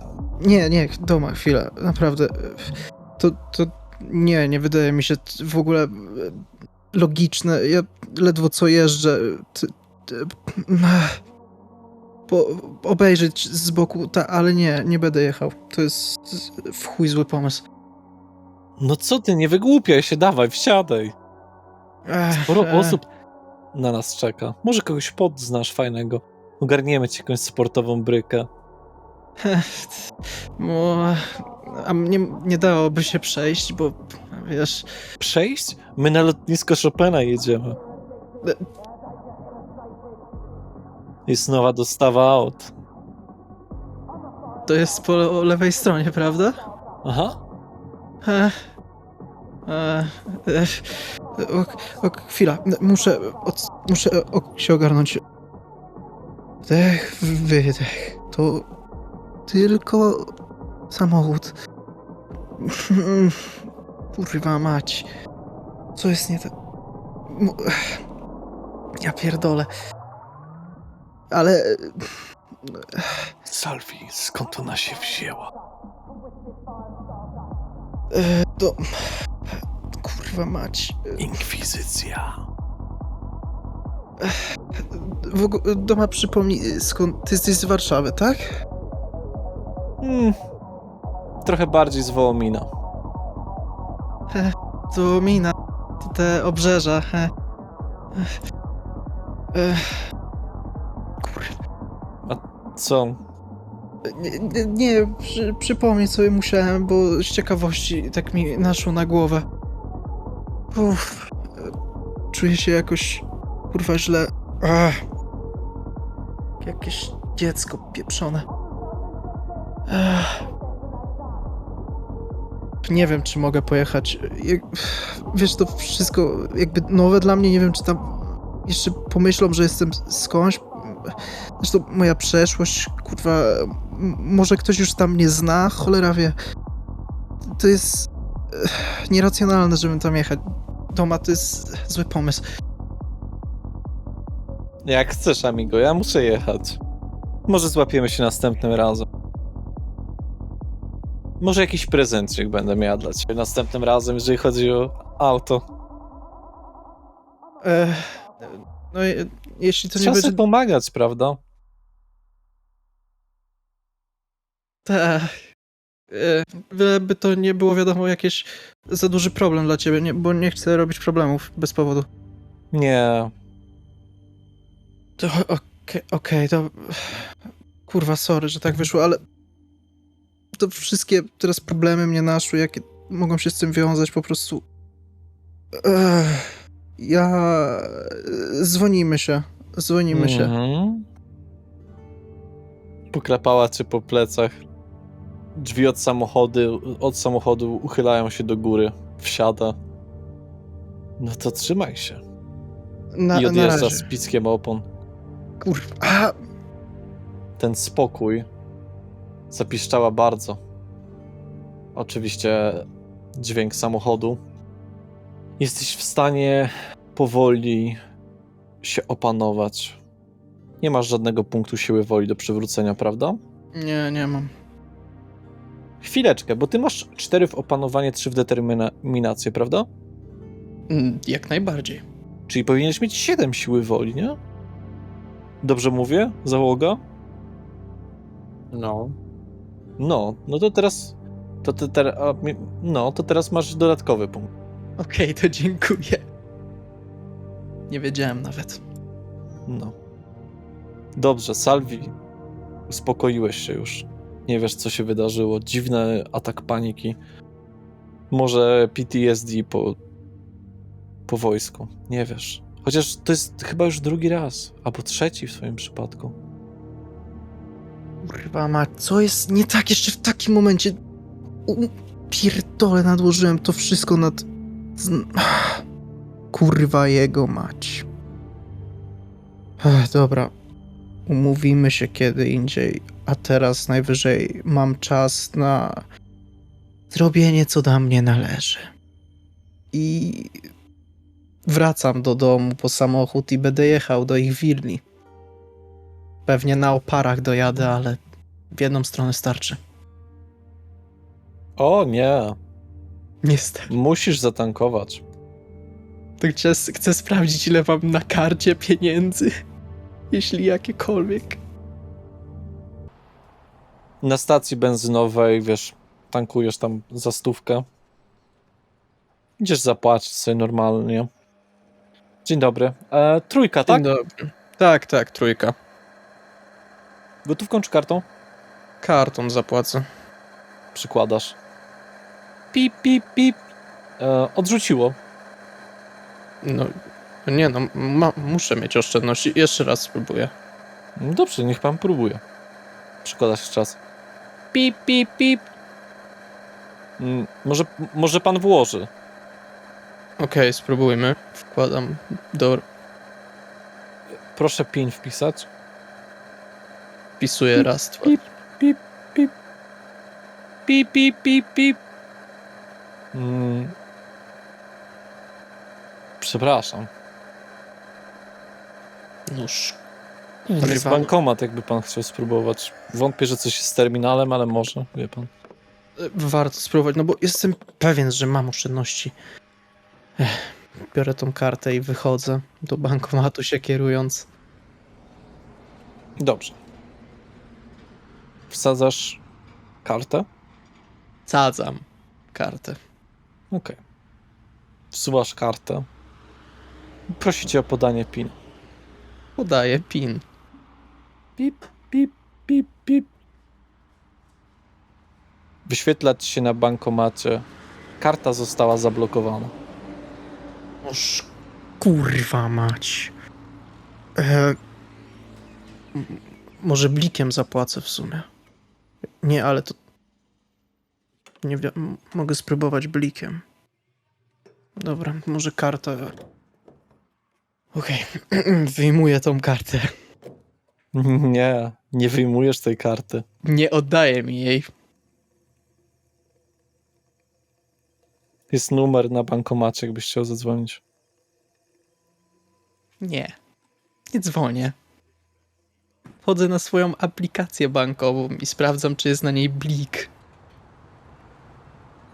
Nie, Doma, chwila, naprawdę. To nie wydaje mi się w ogóle logiczne. Ja ledwo co jeżdżę. Obejrzeć z boku, ale nie będę jechał. To jest w chuj zły pomysł. No co ty, nie wygłupiaj się, dawaj, wsiadaj. Sporo osób na nas czeka. Może kogoś podznasz fajnego. Ogarniemy ci jakąś sportową brykę. A mnie nie dałoby się przejść, bo wiesz... Przejść? My na lotnisko Chopina jedziemy. Jest nowa dostawa aut. To jest po lewej stronie, prawda? Aha. Chwila, muszę się ogarnąć. Wdech, wydech. To tylko samochód. Kurwa mać. Co jest nie tak? Ja pierdolę. Ale... Salvi, skąd ona się wzięła? To... Kurwa mać. Inkwizycja. W ogóle, Doma, przypomnij, skąd... Ty jesteś z Warszawy, tak? Trochę bardziej z Wołomina. To mina. Te obrzeża. Kurwa. Co? Nie, przypomnieć sobie musiałem, bo z ciekawości tak mi naszło na głowę. Czuję się jakoś, kurwa, źle. Jakieś dziecko pieprzone. Nie wiem, czy mogę pojechać. Wiesz, to wszystko jakby nowe dla mnie. Nie wiem, czy tam jeszcze pomyślą, że jestem skądś. Zresztą moja przeszłość, kurwa, może ktoś już tam mnie zna, cholera wie. To jest nieracjonalne, żebym tam jechać. Doma, to jest zły pomysł. Jak chcesz, amigo, ja muszę jechać. Może złapiemy się następnym razem. Może jakiś prezencik będę miała dla ciebie następnym razem, jeżeli chodzi o auto. No, jeśli to nie Trzeba będzie... sobie pomagać, prawda? Tak. By to nie było, wiadomo, jakieś za duży problem dla ciebie, bo nie chcę robić problemów bez powodu. Nie. To okej, to... Kurwa, sorry, że tak wyszło, ale... To wszystkie teraz problemy mnie naszły, jakie mogą się z tym wiązać, po prostu... Dzwonimy się. Mhm. Poklepała cię po plecach. Drzwi od samochodu uchylają się do góry. Wsiada. No to trzymaj się. I Na odjeżdża razie. z pickiem opon. Kurwa. Ten spokój zapiszczała bardzo. Oczywiście dźwięk samochodu. Jesteś w stanie powoli się opanować. Nie masz żadnego punktu siły woli do przywrócenia, prawda? Nie mam. Chwileczkę, bo ty masz 4 w opanowanie, 3 w determinację, prawda? Jak najbardziej. Czyli powinieneś mieć 7 siły woli, nie? Dobrze mówię, załoga? No. No to teraz... to teraz masz dodatkowy punkt. Okej, to dziękuję. Nie wiedziałem nawet. No. Dobrze, Salvi. Uspokoiłeś się już. Nie wiesz, co się wydarzyło. Dziwny atak paniki. Może PTSD po wojsku. Nie wiesz. Chociaż to jest chyba już drugi raz, albo trzeci w swoim przypadku. Kurwa mać, co jest nie tak jeszcze w takim momencie? Pierdolę, nadłożyłem to wszystko nad... Kurwa jego mać. Dobra. Umówimy się kiedy indziej, a teraz najwyżej mam czas na zrobienie, co do mnie należy. I wracam do domu po samochód i będę jechał do ich willi. Pewnie na oparach dojadę, ale w jedną stronę starczy. O nie, Niestety. musisz zatankować. To chcę sprawdzić, ile mam na karcie pieniędzy. Jeśli jakiekolwiek. Na stacji benzynowej, wiesz, tankujesz tam za 100. Idziesz zapłacić sobie normalnie. Dzień dobry. Trójka, tak? Dzień dobry. Tak, trójka. Gotówką czy kartą? Kartą zapłacę. Przykładasz. Pip, pip, pip. Odrzuciło. No, nie no, muszę mieć oszczędności. Jeszcze raz spróbuję. Dobrze, niech pan próbuje. Przykładasz jeszcze czas. Pip, pip, pip. Może pan włoży. Okej, spróbujmy. Wkładam. Dobra. Proszę PIN wpisać. Wpisuję raz, dwa. Pip, pip, pip. Pip, pip, pip, pip. Przepraszam. Nóż. To jest Kurwa. bankomat, jakby pan chciał spróbować. Wątpię, że coś jest z terminalem, ale może, wie pan. Warto spróbować, no bo jestem pewien, że mam oszczędności. Biorę tą kartę i wychodzę do bankomatu się kierując. Dobrze. Wsadzasz kartę? Sadzam kartę. Okej. Wsuwasz kartę. Prosi cię o podanie PIN. Podaję PIN. Pip, pip, pip, pip. Wyświetla ci się na bankomacie. Karta została zablokowana. Oż kurwa mać. Może blikiem zapłacę w sumie. Nie, ale to... Nie wiem, mogę spróbować blikiem. Dobra, może karta... Okej, wyjmuję tą kartę. Nie wyjmujesz tej karty. Nie oddaję mi jej. Jest numer na bankomacie, jakbyś chciał zadzwonić. Nie. Nie dzwonię. Wchodzę na swoją aplikację bankową i sprawdzam, czy jest na niej blik.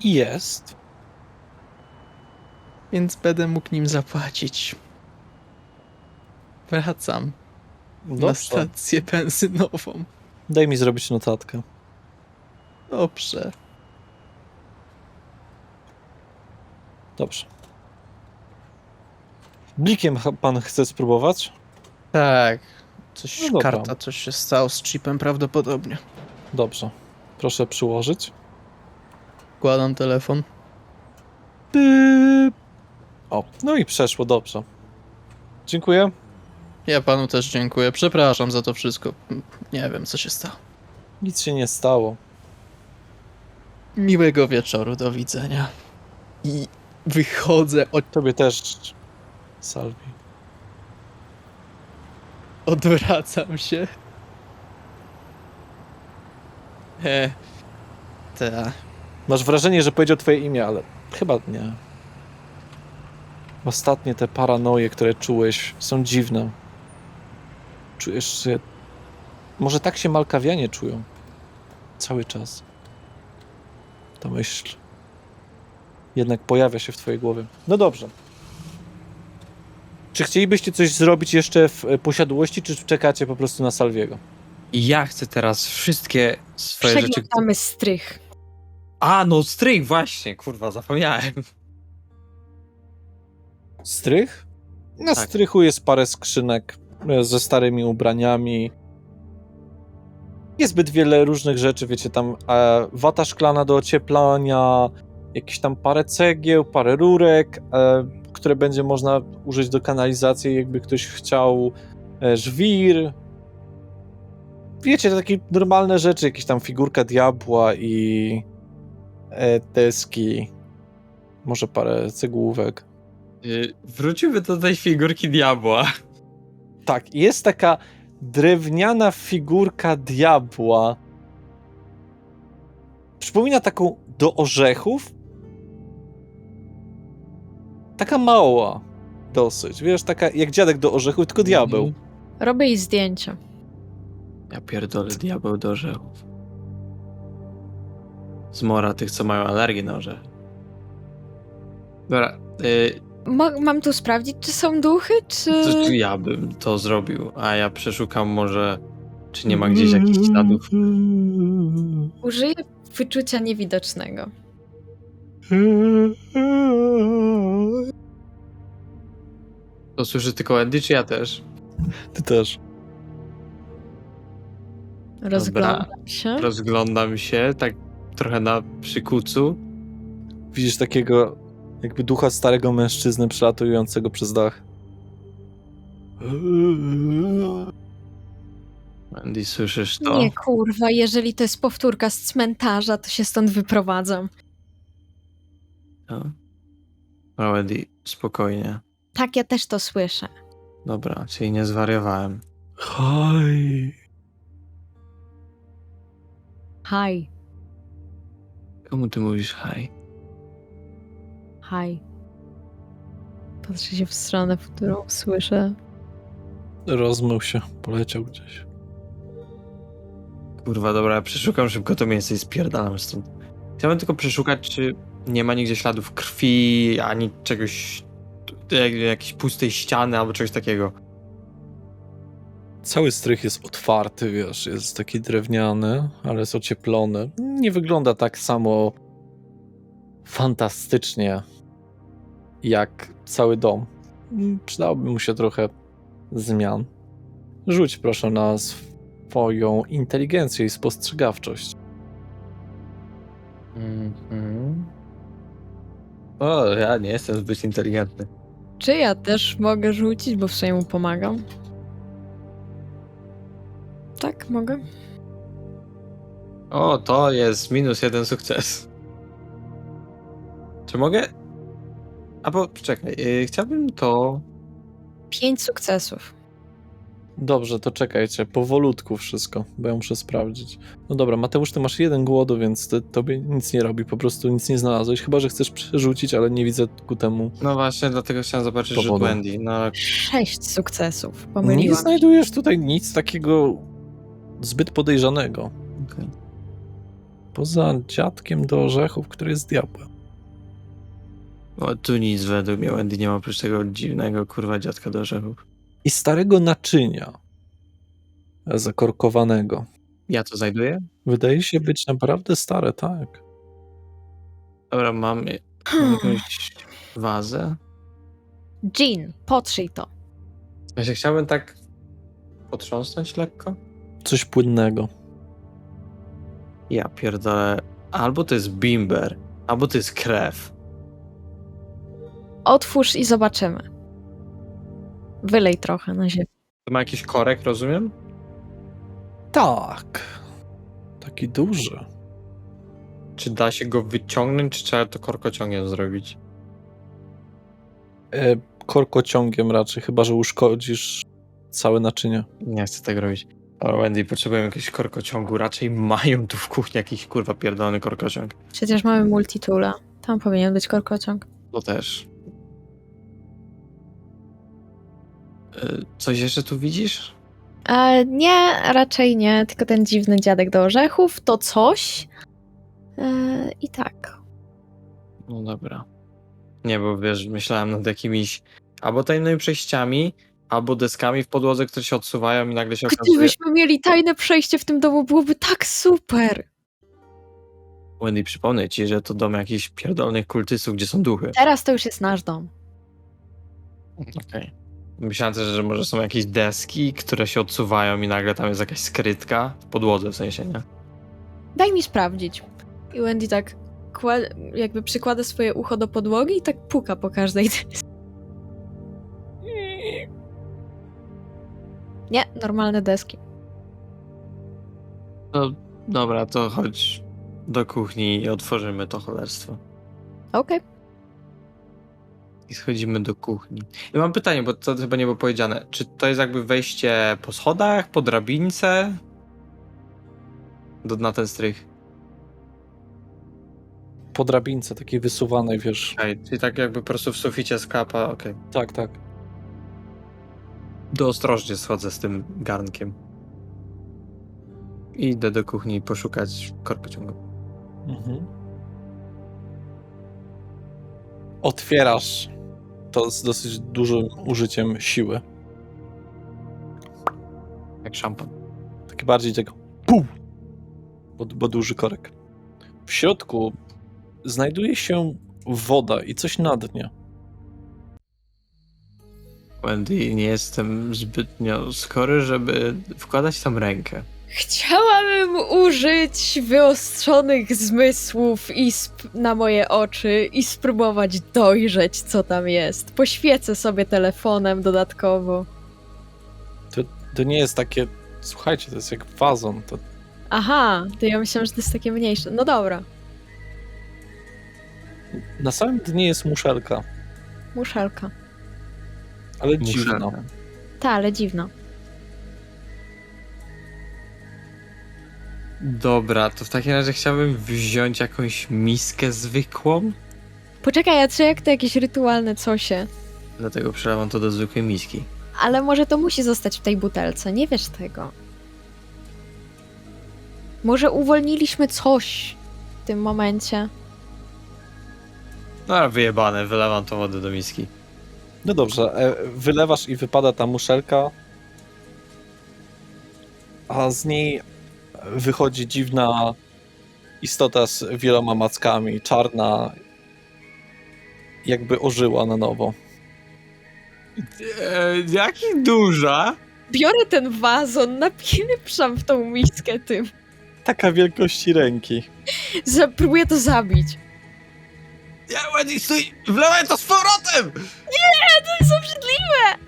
I jest. Więc będę mógł nim zapłacić. Wracam na Dobrze. stację benzynową. Daj mi zrobić notatkę. Dobrze. Dobrze. Blikiem pan chce spróbować? Tak. Coś, No dobra. karta, coś się stało z chipem prawdopodobnie. Dobrze. Proszę przyłożyć. Wkładam telefon. Pyp. O, no i przeszło, dobrze. Dziękuję. Ja panu też dziękuję. Przepraszam za to wszystko. Nie wiem, co się stało. Nic się nie stało. Miłego wieczoru, do widzenia. I wychodzę, Tobie też, Salvi. odwracam się. Ta. Masz wrażenie, że powiedział twoje imię, ale chyba nie. Ostatnie te paranoje, które czułeś, są dziwne. Czujesz, że... Może tak się Malkawianie czują. Cały czas. Ta myśl jednak pojawia się w twojej głowie. No dobrze. Czy chcielibyście coś zrobić jeszcze w posiadłości, czy czekacie po prostu na Salviego? I ja chcę teraz wszystkie swoje rzeczy... Przeglądamy strych. A, no strych, właśnie, kurwa, zapomniałem. Strych? Na Tak. strychu jest parę skrzynek ze starymi ubraniami. Jest zbyt wiele różnych rzeczy, wiecie, tam wata szklana do ocieplania, jakieś tam parę cegieł, parę rurek, które będzie można użyć do kanalizacji, jakby ktoś chciał żwir. Wiecie, takie normalne rzeczy, jakieś tam figurka diabła i deski, może parę cegłówek. Wrócimy do tej figurki diabła. Tak, jest taka drewniana figurka diabła. Przypomina taką do orzechów. Taka mała dosyć, wiesz, taka jak dziadek do orzechów, tylko diabeł. Robię jej zdjęcie. Ja pierdolę, diabeł do orzechów. Zmora tych, co mają alergię na orzechy. Dobra, Mam tu sprawdzić, czy są duchy, czy... to ja bym to zrobił, a ja przeszukam może, czy nie ma gdzieś jakichś śladów. Użyję wyczucia niewidocznego. To słyszy tylko Andy, czy ja też? Ty też. Rozglądam się. Rozglądam się, tak trochę na przykucu. Widzisz takiego jakby ducha starego mężczyzny przelatującego przez dach. Andy, słyszysz to? Nie, kurwa, jeżeli to jest powtórka z cmentarza, to się stąd wyprowadzam. No. No, Andy, spokojnie. Tak, ja też to słyszę. Dobra, czyli nie zwariowałem. Haj. Haj, Komu ty mówisz haj? haj. Patrzę się w stronę, w którą słyszę. Rozmył się, poleciał gdzieś. Kurwa, dobra, ja przeszukam szybko to miejsce i spierdalam stąd. Chciałbym tylko przeszukać, czy nie ma nigdzie śladów krwi, ani czegoś, jakiejś pustej ściany albo czegoś takiego. Cały strych jest otwarty, wiesz, jest taki drewniany, ale jest ocieplony. Nie wygląda tak samo fantastycznie jak cały dom. Przydałoby mu się trochę zmian. Rzuć proszę na swoją inteligencję i spostrzegawczość. O, ja nie jestem zbyt inteligentny. Czy ja też mogę rzucić, bo w sumie mu pomagam? Tak, mogę. O, to jest -1 sukces. Czy mogę? Albo czekaj, chciałbym to... 5 sukcesów. Dobrze, to czekajcie, powolutku wszystko, bo ja muszę sprawdzić. No dobra, Mateusz, ty masz 1 głodu, więc tobie nic nie robi, po prostu nic nie znalazłeś, chyba że chcesz przerzucić, ale nie widzę ku temu. No właśnie, dlatego chciałem zobaczyć rzut Powodu. Wendy. No, 6 sukcesów. Nie Pomyliłam. znajdujesz tutaj nic takiego zbyt podejrzanego. okej. Poza dziadkiem do orzechów, który jest diabłem. O, tu nic według mnie Wendy nie ma oprócz tego dziwnego, kurwa, dziadka do orzechów. I starego naczynia zakorkowanego. Ja to znajduję? Wydaje się być naprawdę stare, tak. Dobra, mam jakąś wazę. Jean, potrzyj to. Ja się chciałbym tak potrząsnąć lekko. Coś płynnego. Ja pierdolę. Albo to jest bimber, albo to jest krew. Otwórz i zobaczymy. Wylej trochę na ziemię. To ma jakiś korek, rozumiem? Tak. Taki duży. Czy da się go wyciągnąć, czy trzeba to korkociągiem zrobić? Korkociągiem raczej, chyba że uszkodzisz całe naczynie. Nie chcę tego robić. O, Wendy, potrzebuję jakiegoś korkociągu. Raczej mają tu w kuchni jakiś kurwa pierdolony korkociąg. Przecież mamy multitoola. Tam powinien być korkociąg. To też. Coś jeszcze tu widzisz? Nie, raczej nie. Tylko ten dziwny dziadek do orzechów. To coś. I tak. No dobra. Nie, bo wiesz, myślałem nad jakimiś albo tajnymi przejściami, albo deskami w podłodze, które się odsuwają i nagle się okazuje... Gdybyśmy mieli tajne przejście w tym domu, byłoby tak super. Wendy, przypomnę ci, że to dom jakichś pierdolnych kultystów, gdzie są duchy. Teraz to już jest nasz dom. Okej. Myślałem też, że może są jakieś deski, które się odsuwają i nagle tam jest jakaś skrytka w podłodze, w sensie, nie? Daj mi sprawdzić. I Wendy tak jakby przykłada swoje ucho do podłogi i tak puka po każdej. Nie, normalne deski. No dobra, to chodź do kuchni i otworzymy to cholerstwo. Okej. I schodzimy do kuchni. I mam pytanie, bo to chyba nie było powiedziane. Czy to jest jakby wejście po schodach, po drabince? Na ten strych. Po drabince takiej wysuwanej, wiesz. Okej, czyli tak jakby po prostu w suficie skapa, okej. Tak, tak. To ostrożnie schodzę z tym garnkiem. I idę do kuchni poszukać korkociągu. Mhm. Otwierasz to z dosyć dużym użyciem siły. Jak szampan. Taki bardziej tego pum, bo duży korek. W środku znajduje się woda i coś na dnie. Wendy, nie jestem zbytnio skory, żeby wkładać tam rękę. Chciałabym użyć wyostrzonych zmysłów na moje oczy i spróbować dojrzeć, co tam jest. Poświecę sobie telefonem dodatkowo. To nie jest takie... Słuchajcie, to jest jak wazon. To Aha, to ja myślałam, że to jest takie mniejsze. No dobra, na samym dnie jest muszelka, muszelka. ale dziwna. Muszelka. Ta, ale dziwna. Dobra, to w takim razie chciałbym wziąć jakąś miskę zwykłą. Poczekaj, a czy jak to jakieś rytualne cosie? Dlatego przelewam to do zwykłej miski. Ale może to musi zostać w tej butelce, nie wiesz tego. Może uwolniliśmy coś w tym momencie. No wyjebane, wylewam tą wodę do miski. No dobrze, wylewasz i wypada ta muszelka, a z niej wychodzi dziwna istota z wieloma mackami, czarna, jakby ożyła na nowo. Jaki duża? Biorę ten wazon, napieprzam w tą miskę tym. Taka wielkości ręki. Próbuję to zabić. Ja, Wendy, stój! Wlewaj to z powrotem! To jest obrzydliwe!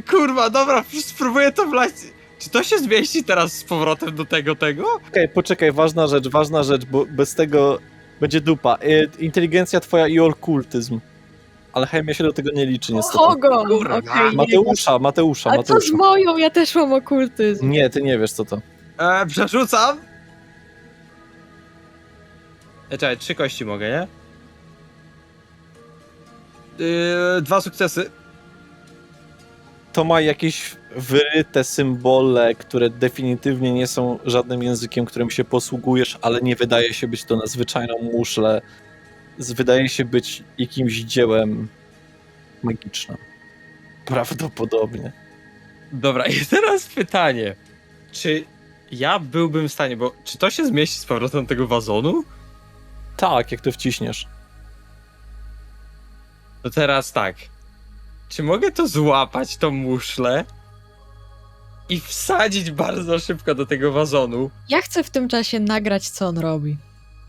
Kurwa, dobra, spróbuję to wlać. Czy to się zmieści teraz z powrotem do tego? Okej, poczekaj, ważna rzecz, bo bez tego będzie dupa. Inteligencja twoja i okultyzm. Ale chemia się do tego nie liczy niestety. Kogo? Kurwa. Okej, Mateusza. A co z moją? Ja też mam okultyzm. Nie, ty nie wiesz co to. Przerzucam. Czekaj, 3 kości mogę, nie? 2 sukcesy. To ma jakieś wyryte symbole, które definitywnie nie są żadnym językiem, którym się posługujesz, ale nie wydaje się być to na zwyczajną muszlę. Wydaje się być jakimś dziełem magicznym. Prawdopodobnie. Dobra, i teraz pytanie. Czy ja byłbym w stanie, bo czy to się zmieści z powrotem do tego wazonu? Tak, jak to wciśniesz. To teraz tak. Czy mogę to złapać, tą muszlę i wsadzić bardzo szybko do tego wazonu Ja chcę w tym czasie nagrać, co on robi.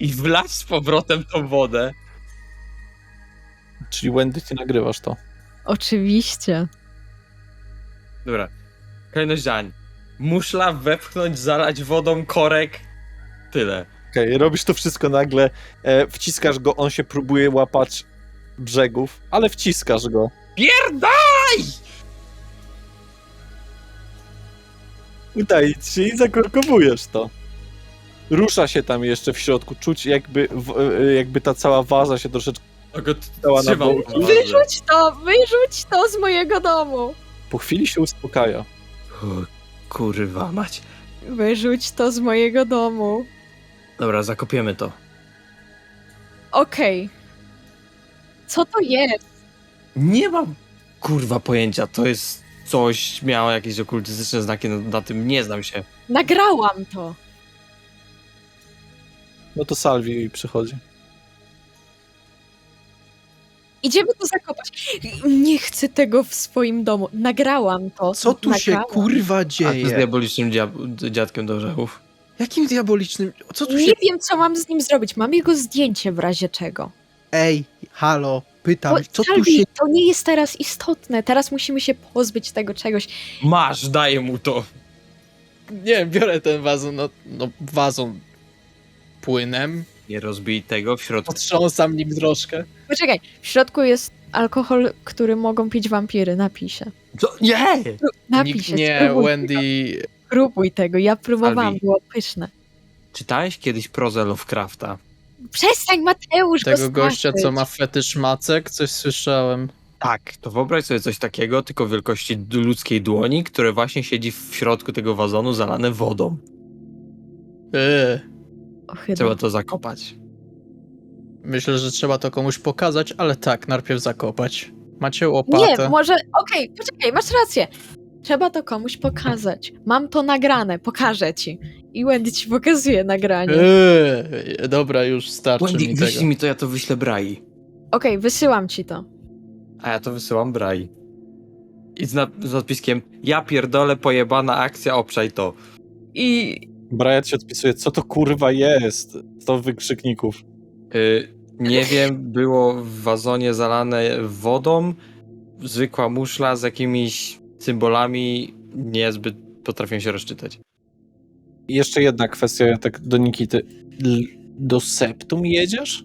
i wlać z powrotem tą wodę? Czyli Wendy, ty nagrywasz to. Oczywiście. Dobra. Kolejność zdań. Muszla wepchnąć, zalać wodą, korek. Tyle. Okej, robisz to wszystko nagle, wciskasz go, on się próbuje łapać brzegów, ale wciskasz go. Pierdaj! Udaje ci się i zakorkowujesz to. Rusza się tam jeszcze w środku, czuć jakby ta cała waza się troszeczkę dała na Trzymam boki. tą wazę. Wyrzuć to z mojego domu. Po chwili się uspokaja. O, kurwa mać. Wyrzuć to z mojego domu. Dobra, zakopiemy to. Okej. Co to jest? Nie mam kurwa pojęcia. To jest coś, miało jakieś okultystyczne znaki na tym, nie znam się. Nagrałam to. No to Salvi przychodzi. Idziemy to zakopać. Nie chcę tego w swoim domu. Nagrałam to. Co tu się Nagrałam. kurwa A ty z dzieje? diabolicznym dziadkiem do orzechów. Jakim diabolicznym... Co tu się... Nie wiem, co mam z nim zrobić. Mam jego zdjęcie w razie czego. Ej, halo, pytam, co tu Salvi, się... to nie jest teraz istotne. Teraz musimy się pozbyć tego czegoś. Masz, daję mu to. Nie, biorę ten wazon, wazon płynem, Nie rozbij tego w środku. potrząsam nim troszkę. Poczekaj, w środku jest alkohol, który mogą pić wampiry. Napij się. Co? Nie! Napij się, Nie, spróbuj, Wendy... spróbuj tego. Ja próbowałam, Salvi. było pyszne. Czytałeś kiedyś prozę Lovecrafta? Przestań, Mateusz, Tego go gościa, co straszyć. ma fetysz macek, coś słyszałem. Tak, to wyobraź sobie coś takiego, tylko wielkości ludzkiej dłoni, które właśnie siedzi w środku tego wazonu zalane wodą. Ohydne. Trzeba to zakopać. Myślę, że trzeba to komuś pokazać, ale tak, najpierw zakopać. Macie łopatę? Nie, może... Okej, poczekaj, masz rację. Trzeba to komuś pokazać. Mam to nagrane, pokażę ci. I Wendy ci pokazuje nagranie. Dobra, już starczy Wendy, mi tego. wyślij mi to, ja to wyślę Brai. Okej, wysyłam ci to. A ja to wysyłam Brai. I z odpiskiem, ja pierdolę, pojebana akcja, obszaj to. I Brian ci odpisuje, co to kurwa jest? 100 wykrzykników. Nie wiem, było w wazonie zalane wodą, zwykła muszla z jakimiś symbolami, niezbyt potrafię się rozczytać. I jeszcze jedna kwestia, tak do Nikity. Do Septum jedziesz?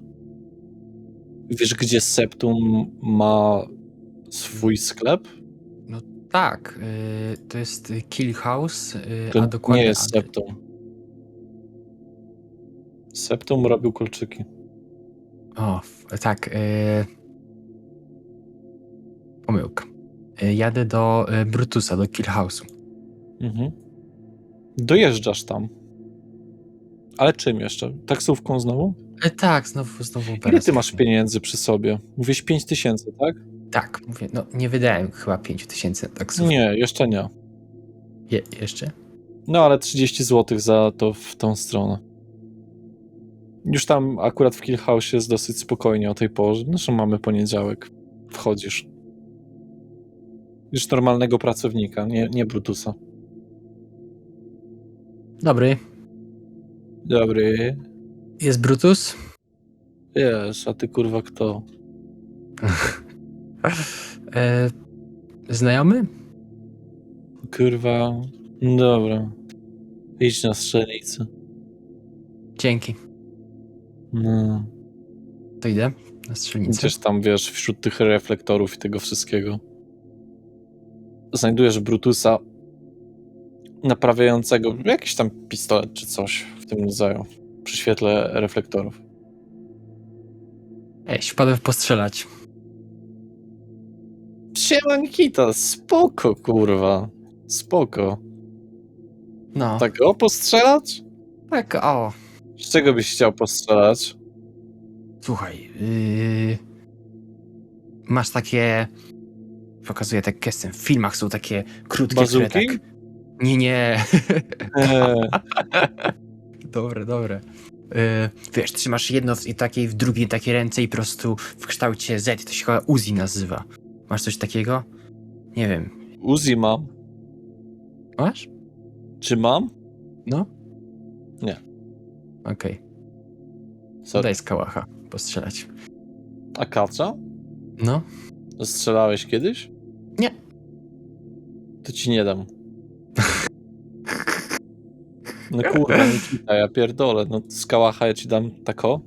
Wiesz, gdzie Septum ma swój sklep? Tak, to jest Kill House, To a dokładnie... nie jest Septum. Septum robił kolczyki. Tak. Pomyłka. Jadę do Brutusa, do Kill House'u. Mhm. Dojeżdżasz tam. Ale czym jeszcze? Taksówką znowu? Tak, znowu Ile teraz ty masz takim. pieniędzy przy sobie? Mówisz 5000, tak? Tak, mówię, no nie wydałem chyba 5000 na taksówkę. Nie, jeszcze nie. Jeszcze? No ale 30 zł za to w tą stronę. Już tam akurat w Kill House jest dosyć spokojnie o tej porze. Zresztą mamy poniedziałek. Wchodzisz. Już normalnego pracownika, nie Brutusa. Dobry. Dobry. Jest Brutus? Jest, a ty kurwa kto? Znajomy? Kurwa. Dobra. Idź na strzelnicę. Dzięki. No. To idę na strzelnicę. Gdzieś tam, wiesz, wśród tych reflektorów i tego wszystkiego. Znajdujesz Brutusa naprawiającego jakiś tam pistolet czy coś w tym rodzaju. Przy świetle reflektorów. Wpadłem postrzelać. Siema Nikita, spoko kurwa. Spoko. No. Tak o postrzelać? Tak, o. Z czego byś chciał postrzelać? Słuchaj, masz takie... Pokazuję tak gestem. W filmach są takie krótkie, Bazuki? które tak... Nie. Eee, Dobre. Wiesz, trzymasz jedno w takiej, w drugiej takiej ręce i po prostu w kształcie Z. To się chyba Uzi nazywa. Masz coś takiego? Nie wiem. Uzi mam. Masz? Czy mam? No? Nie. Okej. Sorry. Daj z kałacha postrzelać. A kacza? No? Strzelałeś kiedyś? Nie. To ci nie dam. No kurwa, Nikita, ja pierdolę. No z kałacha ja ci dam tako.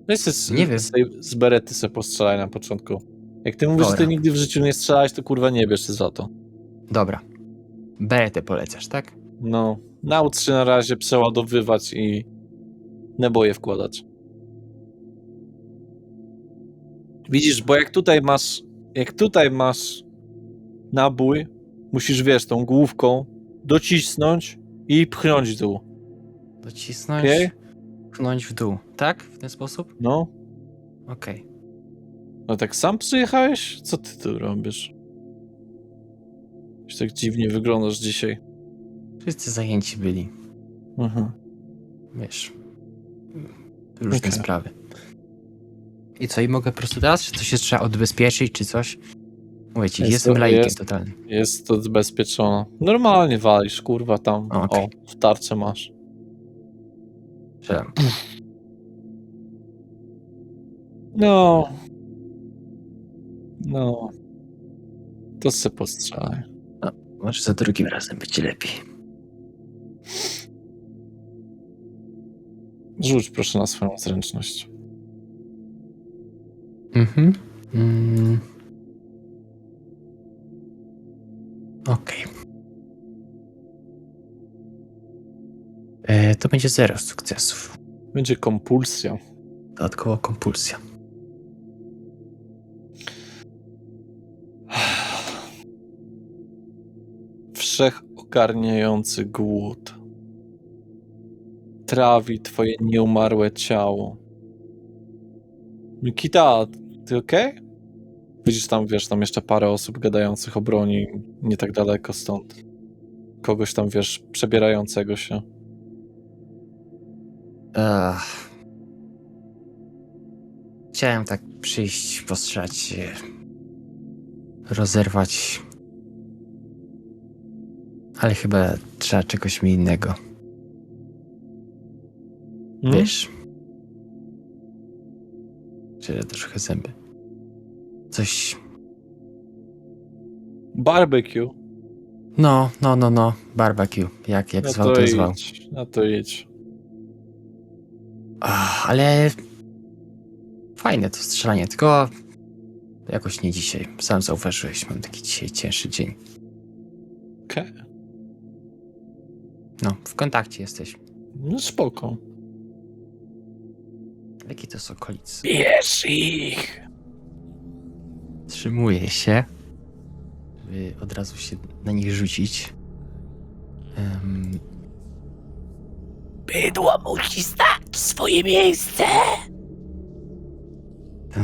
No Nie wiem. Z berety se postrzelaj na początku. Jak ty mówisz, że ty Dobra. nigdy w życiu nie strzelałeś, to kurwa nie bierz się za to. Dobra. Beretę polecasz, tak? No, naucz się na razie przeładowywać i naboje wkładać. Widzisz, bo jak tutaj masz nabój, musisz, wiesz, tą główką docisnąć i pchnąć w dół. Docisnąć, Okej? pchnąć w dół. Tak? W ten sposób? No. Okej. No tak sam przyjechałeś? Co ty tu robisz? Już tak dziwnie wyglądasz dzisiaj. Wszyscy zajęci byli. Aha. Wiesz. Różne Okej. sprawy. I co, i mogę po prostu teraz? Czy coś się trzeba odbezpieczyć, czy coś? Mówię ci, Jest jestem to- laikiem jest- totalnym. Jest to zabezpieczone. Normalnie walisz, kurwa, tam. Okej. O, w tarczę masz. Strzelam. No. No. To se postrzelaj. Może za drugim razem będzie lepiej. Rzuć proszę na swoją zręczność. Mhm. Okej. To będzie 0 sukcesów. Będzie kompulsja. Dodatkowo kompulsja. Wszechogarniający głód trawi twoje nieumarłe ciało. Mikita, ty okej? Widzisz tam, wiesz, tam jeszcze parę osób gadających o broni nie tak daleko stąd. Kogoś tam, wiesz, przebierającego się. Chciałem tak przyjść, postrzelać, rozerwać. Ale chyba trzeba czegoś mi innego. Wiesz. Czy trochę zęby. Coś. Barbecue. No. Barbecue. Jak No zwał, to zwał. idź. No to idź. Ale fajne to strzelanie, tylko jakoś nie dzisiaj. Sam zauważyłeś, mam taki dzisiaj cięższy dzień. Okej. No, w kontakcie jesteś. No spoko. Jakie to są okolice? Bierz ich! Wstrzymuję się, by od razu się na nich rzucić. Bydło musi znać swoje miejsce.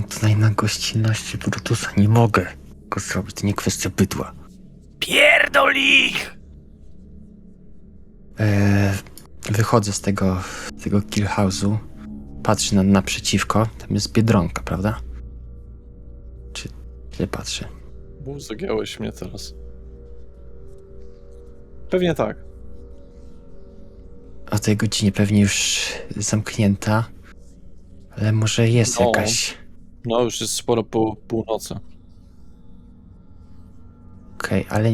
Tutaj na gościnności Brutusa nie mogę go zrobić, to nie kwestia bydła. Pierdol ich! Wychodzę z tego kill house'u, patrzę naprzeciwko, tam jest Biedronka, prawda? Czy źle patrzę? Bo zagiąłeś mnie teraz. Pewnie tak. O tej godzinie pewnie już zamknięta, ale może jest No. jakaś... No już jest sporo po północy. Okej, ale...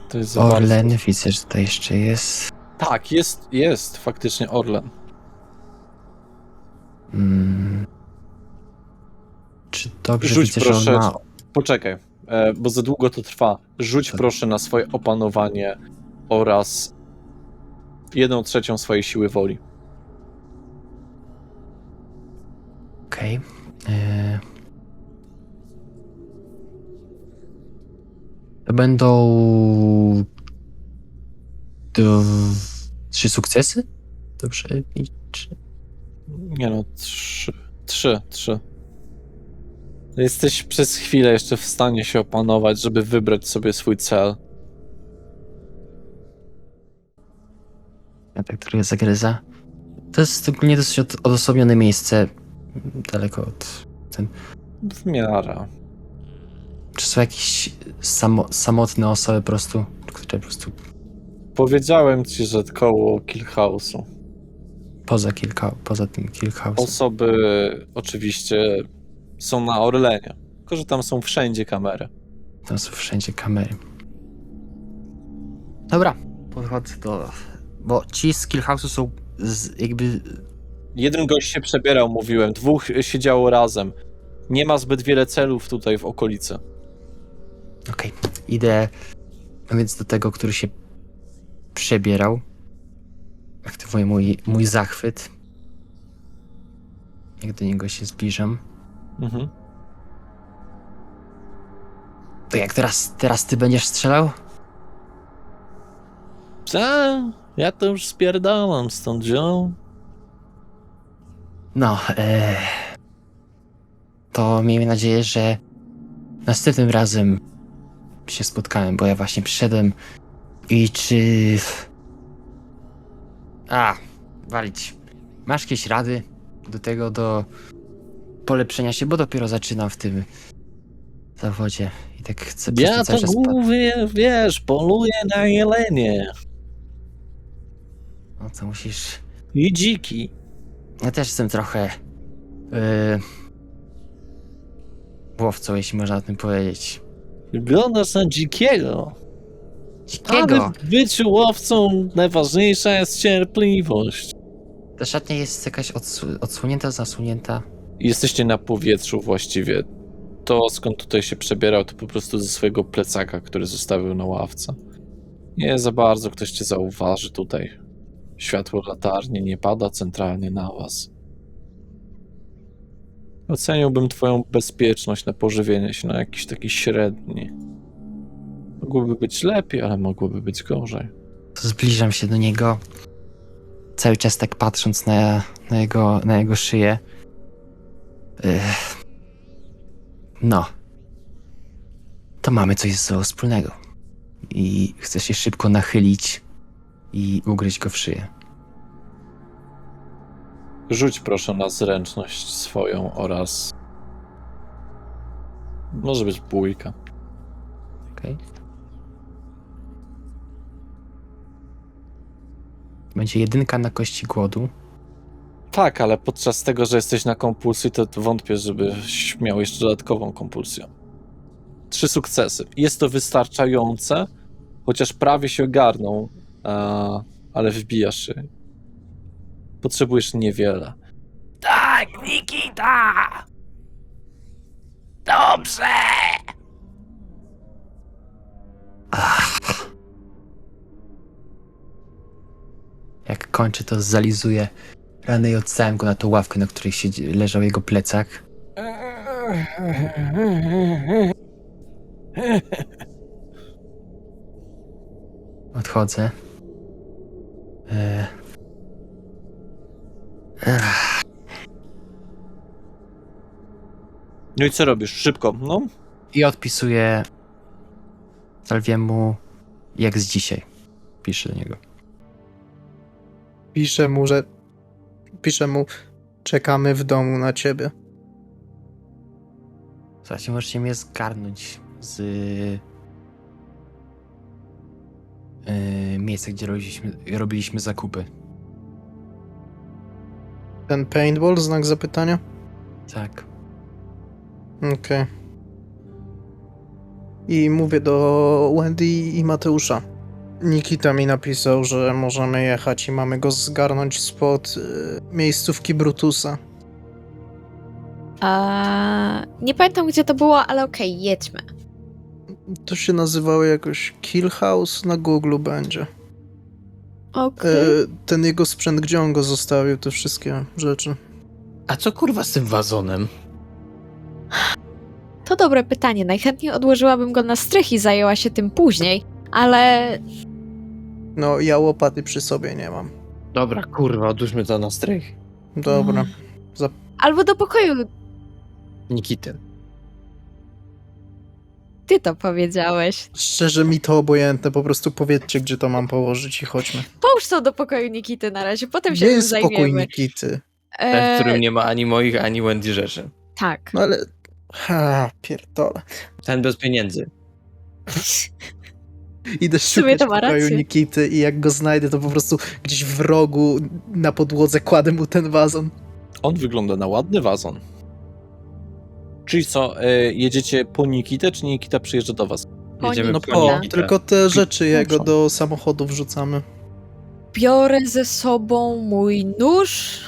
To jest za Orlen, bardzo. widzę, że tutaj jeszcze jest. Tak, jest faktycznie Orlen. Czy dobrze Rzuć widzę, proszę. że on ma... Poczekaj, bo za długo to trwa. Rzuć Tak. proszę na swoje opanowanie oraz 1/3 swojej siły woli. Okej. To będą... 3 sukcesy? Dobrze liczę. Nie no, 3. Jesteś przez chwilę jeszcze w stanie się opanować, żeby wybrać sobie swój cel. Ja tak trochę zagryza. To jest ogólnie dosyć odosobnione miejsce. Daleko od... W miarę. Czy są jakieś samotne osoby po prostu, które po prostu Powiedziałem ci, że koło Kill House'u. poza tym kill house'em? Osoby oczywiście są na Orlenie, tylko że tam są wszędzie kamery. Tam są wszędzie kamery. Dobra, podchodzę do... Bo ci z kill house'u są jakby... Jeden gość się przebierał, mówiłem, 2 siedziało razem. Nie ma zbyt wiele celów tutaj w okolicy. Okej, idę więc do tego, który się przebierał. Aktywuję mój zachwyt. Jak do niego się zbliżam. Mhm. To jak teraz ty będziesz strzelał? Ja to już spierdalam stąd, ziom. No, to miejmy nadzieję, że następnym razem się spotkałem, bo ja właśnie przyszedłem i czy... walić. Masz jakieś rady do polepszenia się, bo dopiero zaczynam w tym zawodzie i tak chcę przez Ja ten cały to czas głównie, wiesz, poluję na jelenie. No to musisz... I dziki. Ja też jestem trochę łowcą, jeśli można o tym powiedzieć. Wyglądasz na dzikiego. Dzikiego! Ale w byciu łowcą najważniejsza jest cierpliwość. Ta szatnia jest jakaś odsłonięta, zasłonięta. Jesteście na powietrzu właściwie. To, skąd tutaj się przebierał, to po prostu ze swojego plecaka, który zostawił na ławce. Nie za bardzo ktoś cię zauważy tutaj. Światło latarni nie pada centralnie na was. Oceniłbym twoją bezpieczność na pożywienie się na jakiś taki średni. Mogłoby być lepiej, ale mogłoby być gorzej. To zbliżam się do niego, cały czas tak patrząc na jego szyję. No. To mamy coś ze sobą wspólnego. I chcę się szybko nachylić i ugryźć go w szyję. Rzuć proszę na zręczność swoją oraz... Może być bójka. Okej. Będzie 1 na kości głodu. Tak, ale podczas tego, że jesteś na kompulsji, to wątpię, żebyś miał jeszcze dodatkową kompulsję. 3 sukcesy. Jest to wystarczające, chociaż prawie się ogarnął, ale wbijasz się. Potrzebujesz niewiele. Tak, Nikita! Dobrze! Jak kończy, to zalizuję ranę i odstałem go na tą ławkę, na której leżał jego plecak. Odchodzę. No i co robisz? Szybko, no. I odpisuję Salwiemu jak z dzisiaj. Piszę do niego. Piszę mu, czekamy w domu na ciebie. Słuchajcie, możecie mnie zgarnąć z miejsca, gdzie robiliśmy zakupy. Ten paintball, znak zapytania? Tak. Okej. I mówię do Wendy i Mateusza. Nikita mi napisał, że możemy jechać i mamy go zgarnąć spod miejscówki Brutusa. Nie pamiętam, gdzie to było, ale okej, jedźmy. To się nazywało jakoś Kill House, na Google będzie. Okej. Ten jego sprzęt, gdzie on go zostawił, te wszystkie rzeczy. A co kurwa z tym wazonem? To dobre pytanie. Najchętniej odłożyłabym go na strych i zajęła się tym później, ale No, ja łopaty przy sobie nie mam. Dobra, kurwa, odłóżmy to na strych. Dobra. albo do pokoju. Nikity. Ty to powiedziałeś. Szczerze mi to obojętne, po prostu powiedzcie, gdzie to mam położyć i chodźmy. Połóż to do pokoju Nikity na razie, potem się Gdzie tym jest spokój zajmiemy. Nikity? Ten, w którym nie ma ani moich, ani Wendy rzeczy. Tak. No ale... pierdolę. Ten bez pieniędzy. Idę sumie szukać to ma pokoju rację. Nikity i jak go znajdę, to po prostu gdzieś w rogu na podłodze kładę mu ten wazon. On wygląda na ładny wazon. Czyli co, jedziecie po Nikitę, czy Nikita przyjeżdża do was? Po Jedziemy No Nikitę. po, Nikitę. tylko te rzeczy jego Dobrze. do samochodu wrzucamy. Biorę ze sobą mój nóż,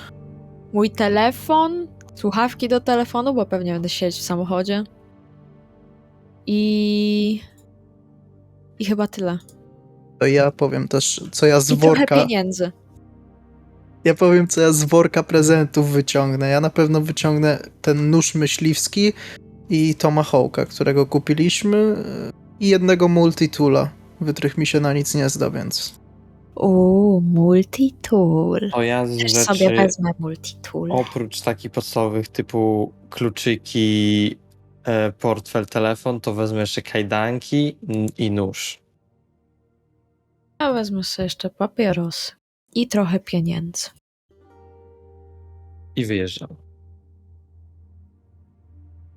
mój telefon, słuchawki do telefonu, bo pewnie będę siedzieć w samochodzie. I chyba tyle. To ja powiem też, co ja z I trochę worka... pieniędzy. Ja powiem, co ja z worka prezentów wyciągnę. Ja na pewno wyciągnę ten nóż myśliwski i tomahawka, którego kupiliśmy, i jednego multitoola. Wytrych mi się na nic nie zda, więc... Multitool. To ja z Też rzeczy, sobie wezmę multitool. oprócz takich podstawowych typu kluczyki, portfel, telefon, to wezmę jeszcze kajdanki i nóż. Ja wezmę sobie jeszcze papierosy i trochę pieniędzy. I wyjeżdżam.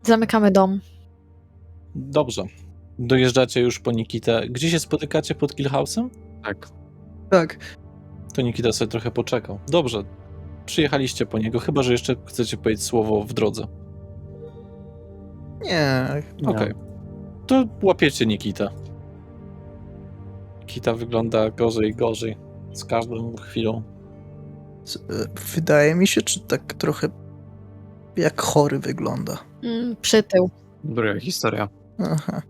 Zamykamy dom. Dobrze. Dojeżdżacie już po Nikitę. Gdzie się spotykacie pod Killhouse'em? Tak. Tak, To Nikita sobie trochę poczekał. Dobrze. Przyjechaliście po niego, chyba że jeszcze chcecie powiedzieć słowo w drodze. Nie. Okej. To łapiecie Nikitę. Nikita wygląda gorzej i gorzej z każdą chwilą. Wydaje mi się, czy tak trochę jak chory wygląda. Przytył. Druga historia. Aha.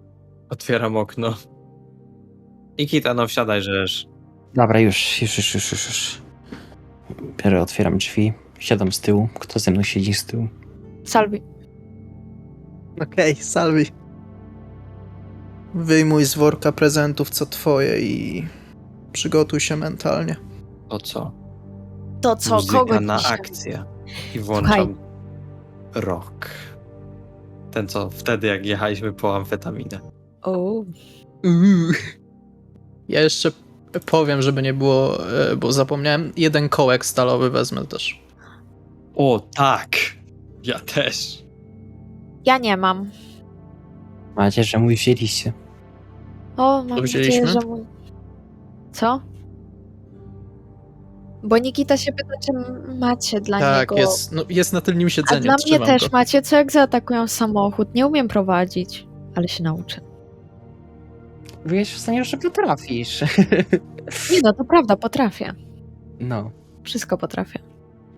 Otwieram okno. Nikita, no wsiadaj, żeż. Dobra, już. Biorę, otwieram drzwi, siadam z tyłu. Kto ze mną siedzi z tyłu? Salvi. Okej, Salvi. Wyjmuj z worka prezentów co twoje i przygotuj się mentalnie. To co? To co, Muzyka kogo na dzisiaj? akcję. I włączam rock. Ten co wtedy, jak jechaliśmy po amfetaminę. O, Ja jeszcze powiem, żeby nie było, bo zapomniałem, jeden kołek stalowy wezmę też. O, tak! Ja też. ja nie mam. Macie, że mój wzięliście. O, mam wzięliśmy? nadzieję, że mój... Co? Bo Nikita się pyta, czy macie dla Tak, niego... jest na tylnym A siedzeniu, dla mnie trzymam też go. macie, co jak zaatakują samochód. Nie umiem prowadzić, ale się nauczę. Wiesz w stanie, że potrafisz. Nie no, to prawda, potrafię. No. Wszystko potrafię.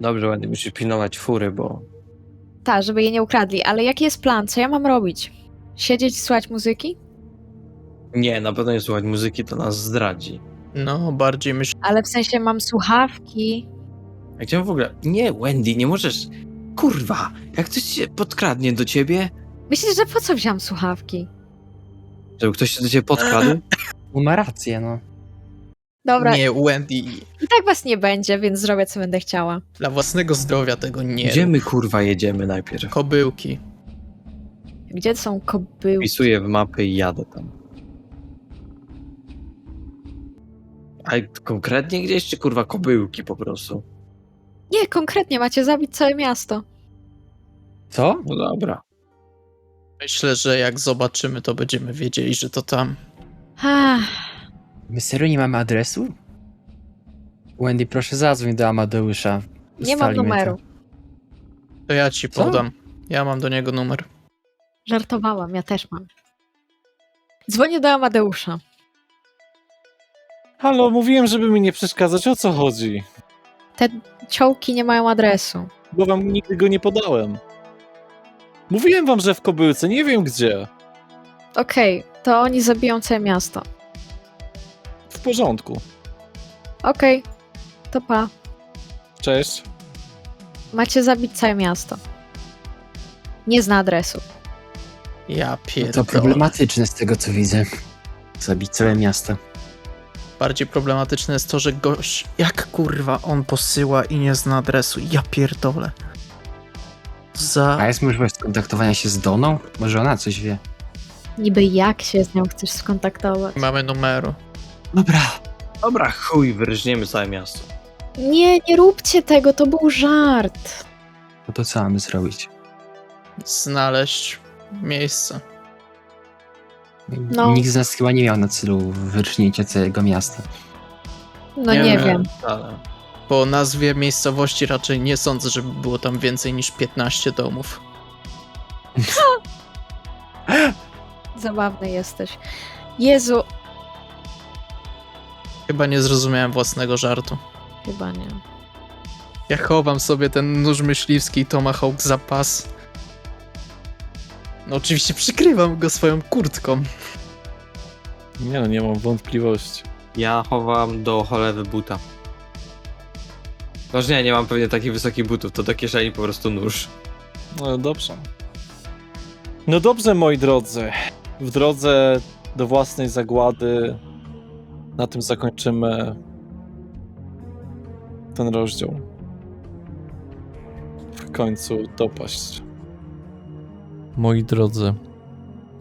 Dobrze, będę musisz pilnować fury, bo Tak, żeby jej nie ukradli, ale jaki jest plan? Co ja mam robić? Siedzieć i słuchać muzyki? nie, na pewno nie słuchać muzyki, to nas zdradzi. No, bardziej myślę. Ale w sensie mam słuchawki. A gdzie w ogóle? Nie, Wendy, nie możesz. Kurwa, jak ktoś się podkradnie do ciebie, Myślisz, że po co wziąłam słuchawki? żeby ktoś się do ciebie podkradł? On ma rację, no. Dobra, Nie, Wendy, i tak was nie będzie, więc zrobię co będę chciała. dla własnego zdrowia tego nie Gdzie rób. my kurwa jedziemy najpierw? Kobyłki. Gdzie są kobyłki? Wpisuję w mapy i jadę tam. A konkretnie gdzieś, czy kurwa kobyłki po prostu? Nie, konkretnie macie zabić całe miasto. Co? No dobra. Myślę, że jak zobaczymy, to będziemy wiedzieli, że to tam. Ach, My serio nie mamy adresu? Wendy, proszę zadzwoń do Amadeusza. nie mam Ustalimy numeru. to. To ja ci Co? podam. Ja mam do niego numer. Żartowałam, ja też mam. Dzwonię do Amadeusza. Halo, mówiłem, żeby mi nie przeszkadzać, o co chodzi? Te ciołki nie mają adresu. Bo wam nigdy go nie podałem. Mówiłem wam, że w Kobyłce, nie wiem gdzie. Okej, to oni zabiją całe miasto. W porządku. Okej, to pa. Cześć. Macie zabić całe miasto. Nie zna adresu. Ja No pierdolę. to problematyczne z tego, co widzę. Zabić całe miasto. Bardziej problematyczne jest to, że gość, jak kurwa on posyła i nie zna adresu. Ja pierdolę. A jest możliwość skontaktowania się z Doną? Może ona coś wie? Niby jak się z nią chcesz skontaktować? Mamy numeru. Dobra. Dobra, chuj, wyrżniemy całe miasto. Nie róbcie tego, to był żart. No to co mamy zrobić? Znaleźć miejsce. No. Nikt z nas chyba nie miał na celu wyrżnięcia całego miasta. No nie wiem. Ale... Po nazwie miejscowości raczej nie sądzę, żeby było tam więcej niż 15 domów. Zabawny jesteś. Jezu, Chyba nie zrozumiałem własnego żartu. chyba nie. Ja chowam sobie ten nóż myśliwski i tomahawk za pas. No oczywiście przykrywam go swoją kurtką. Nie no, nie mam wątpliwości. Ja chowam do cholewy buta. Noż nie mam pewnie takich wysokich butów, to do kieszeni po prostu nóż. No dobrze. No dobrze, moi drodzy. W drodze do własnej zagłady na tym zakończymy ten rozdział. W końcu dopaść. Moi drodzy,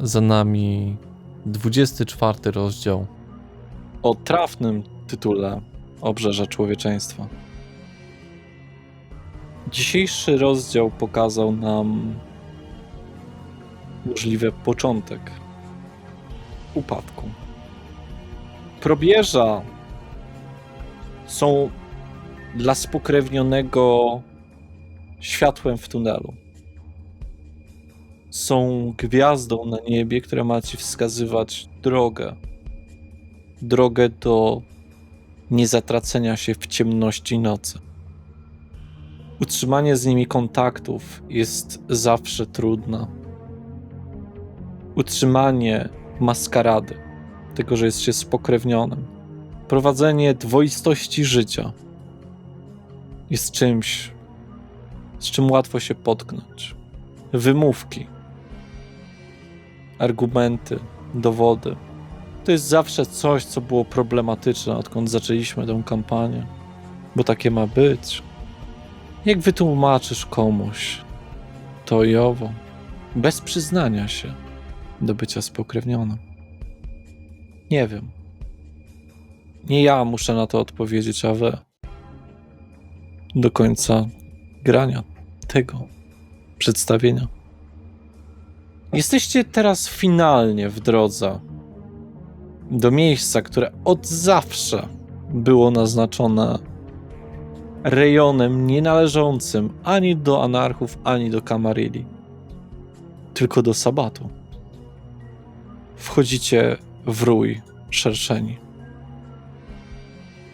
za nami 24 rozdział o trafnym tytule Obrzeże Człowieczeństwa. Dzisiejszy rozdział pokazał nam możliwy początek upadku. Probierza są dla spokrewnionego światłem w tunelu. są gwiazdą na niebie, która ma ci wskazywać drogę. Drogę do niezatracenia się w ciemności nocy. Utrzymanie z nimi kontaktów jest zawsze trudne. Utrzymanie maskarady, tego, że jest się spokrewnionym. Prowadzenie dwoistości życia jest czymś, z czym łatwo się potknąć. Wymówki, argumenty, dowody. To jest zawsze coś, co było problematyczne, odkąd zaczęliśmy tę kampanię. Bo takie ma być. Jak wytłumaczysz komuś to i owo, bez przyznania się do bycia spokrewnionym? Nie wiem. Nie ja muszę na to odpowiedzieć, a wy. Do końca grania tego przedstawienia. Jesteście teraz finalnie w drodze do miejsca, które od zawsze było naznaczone rejonem nienależącym ani do anarchów, ani do Camarilla, tylko do Sabatu. Wchodzicie w rój szerszeni.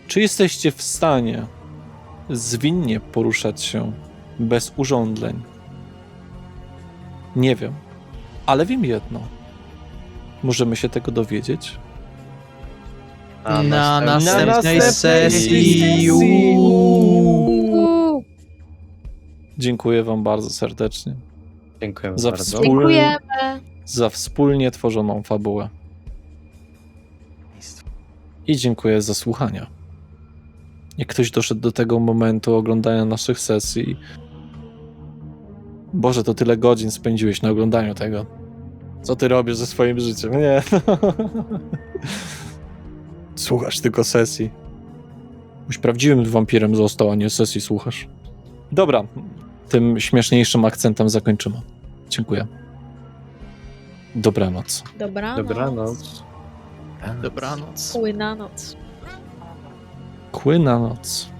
Czy jesteście w stanie zwinnie poruszać się bez urządzeń? Nie wiem, ale wiem jedno. Możemy się tego dowiedzieć? Na następnej następnej sesji. Dziękuję wam bardzo serdecznie Dziękujemy za bardzo. Dziękujemy. za wspólnie tworzoną fabułę. I dziękuję za słuchanie. Jak ktoś doszedł do tego momentu oglądania naszych sesji, Boże, to tyle godzin spędziłeś na oglądaniu tego. Co ty robisz ze swoim życiem? Nie. Słuchasz tylko sesji. Już prawdziwym wampirem został, a nie sesji słuchasz. Dobra, tym śmieszniejszym akcentem zakończymy. Dziękuję. Dobranoc. Dobranoc. Dobranoc. Dobranoc. Płyna noc. Kły na noc.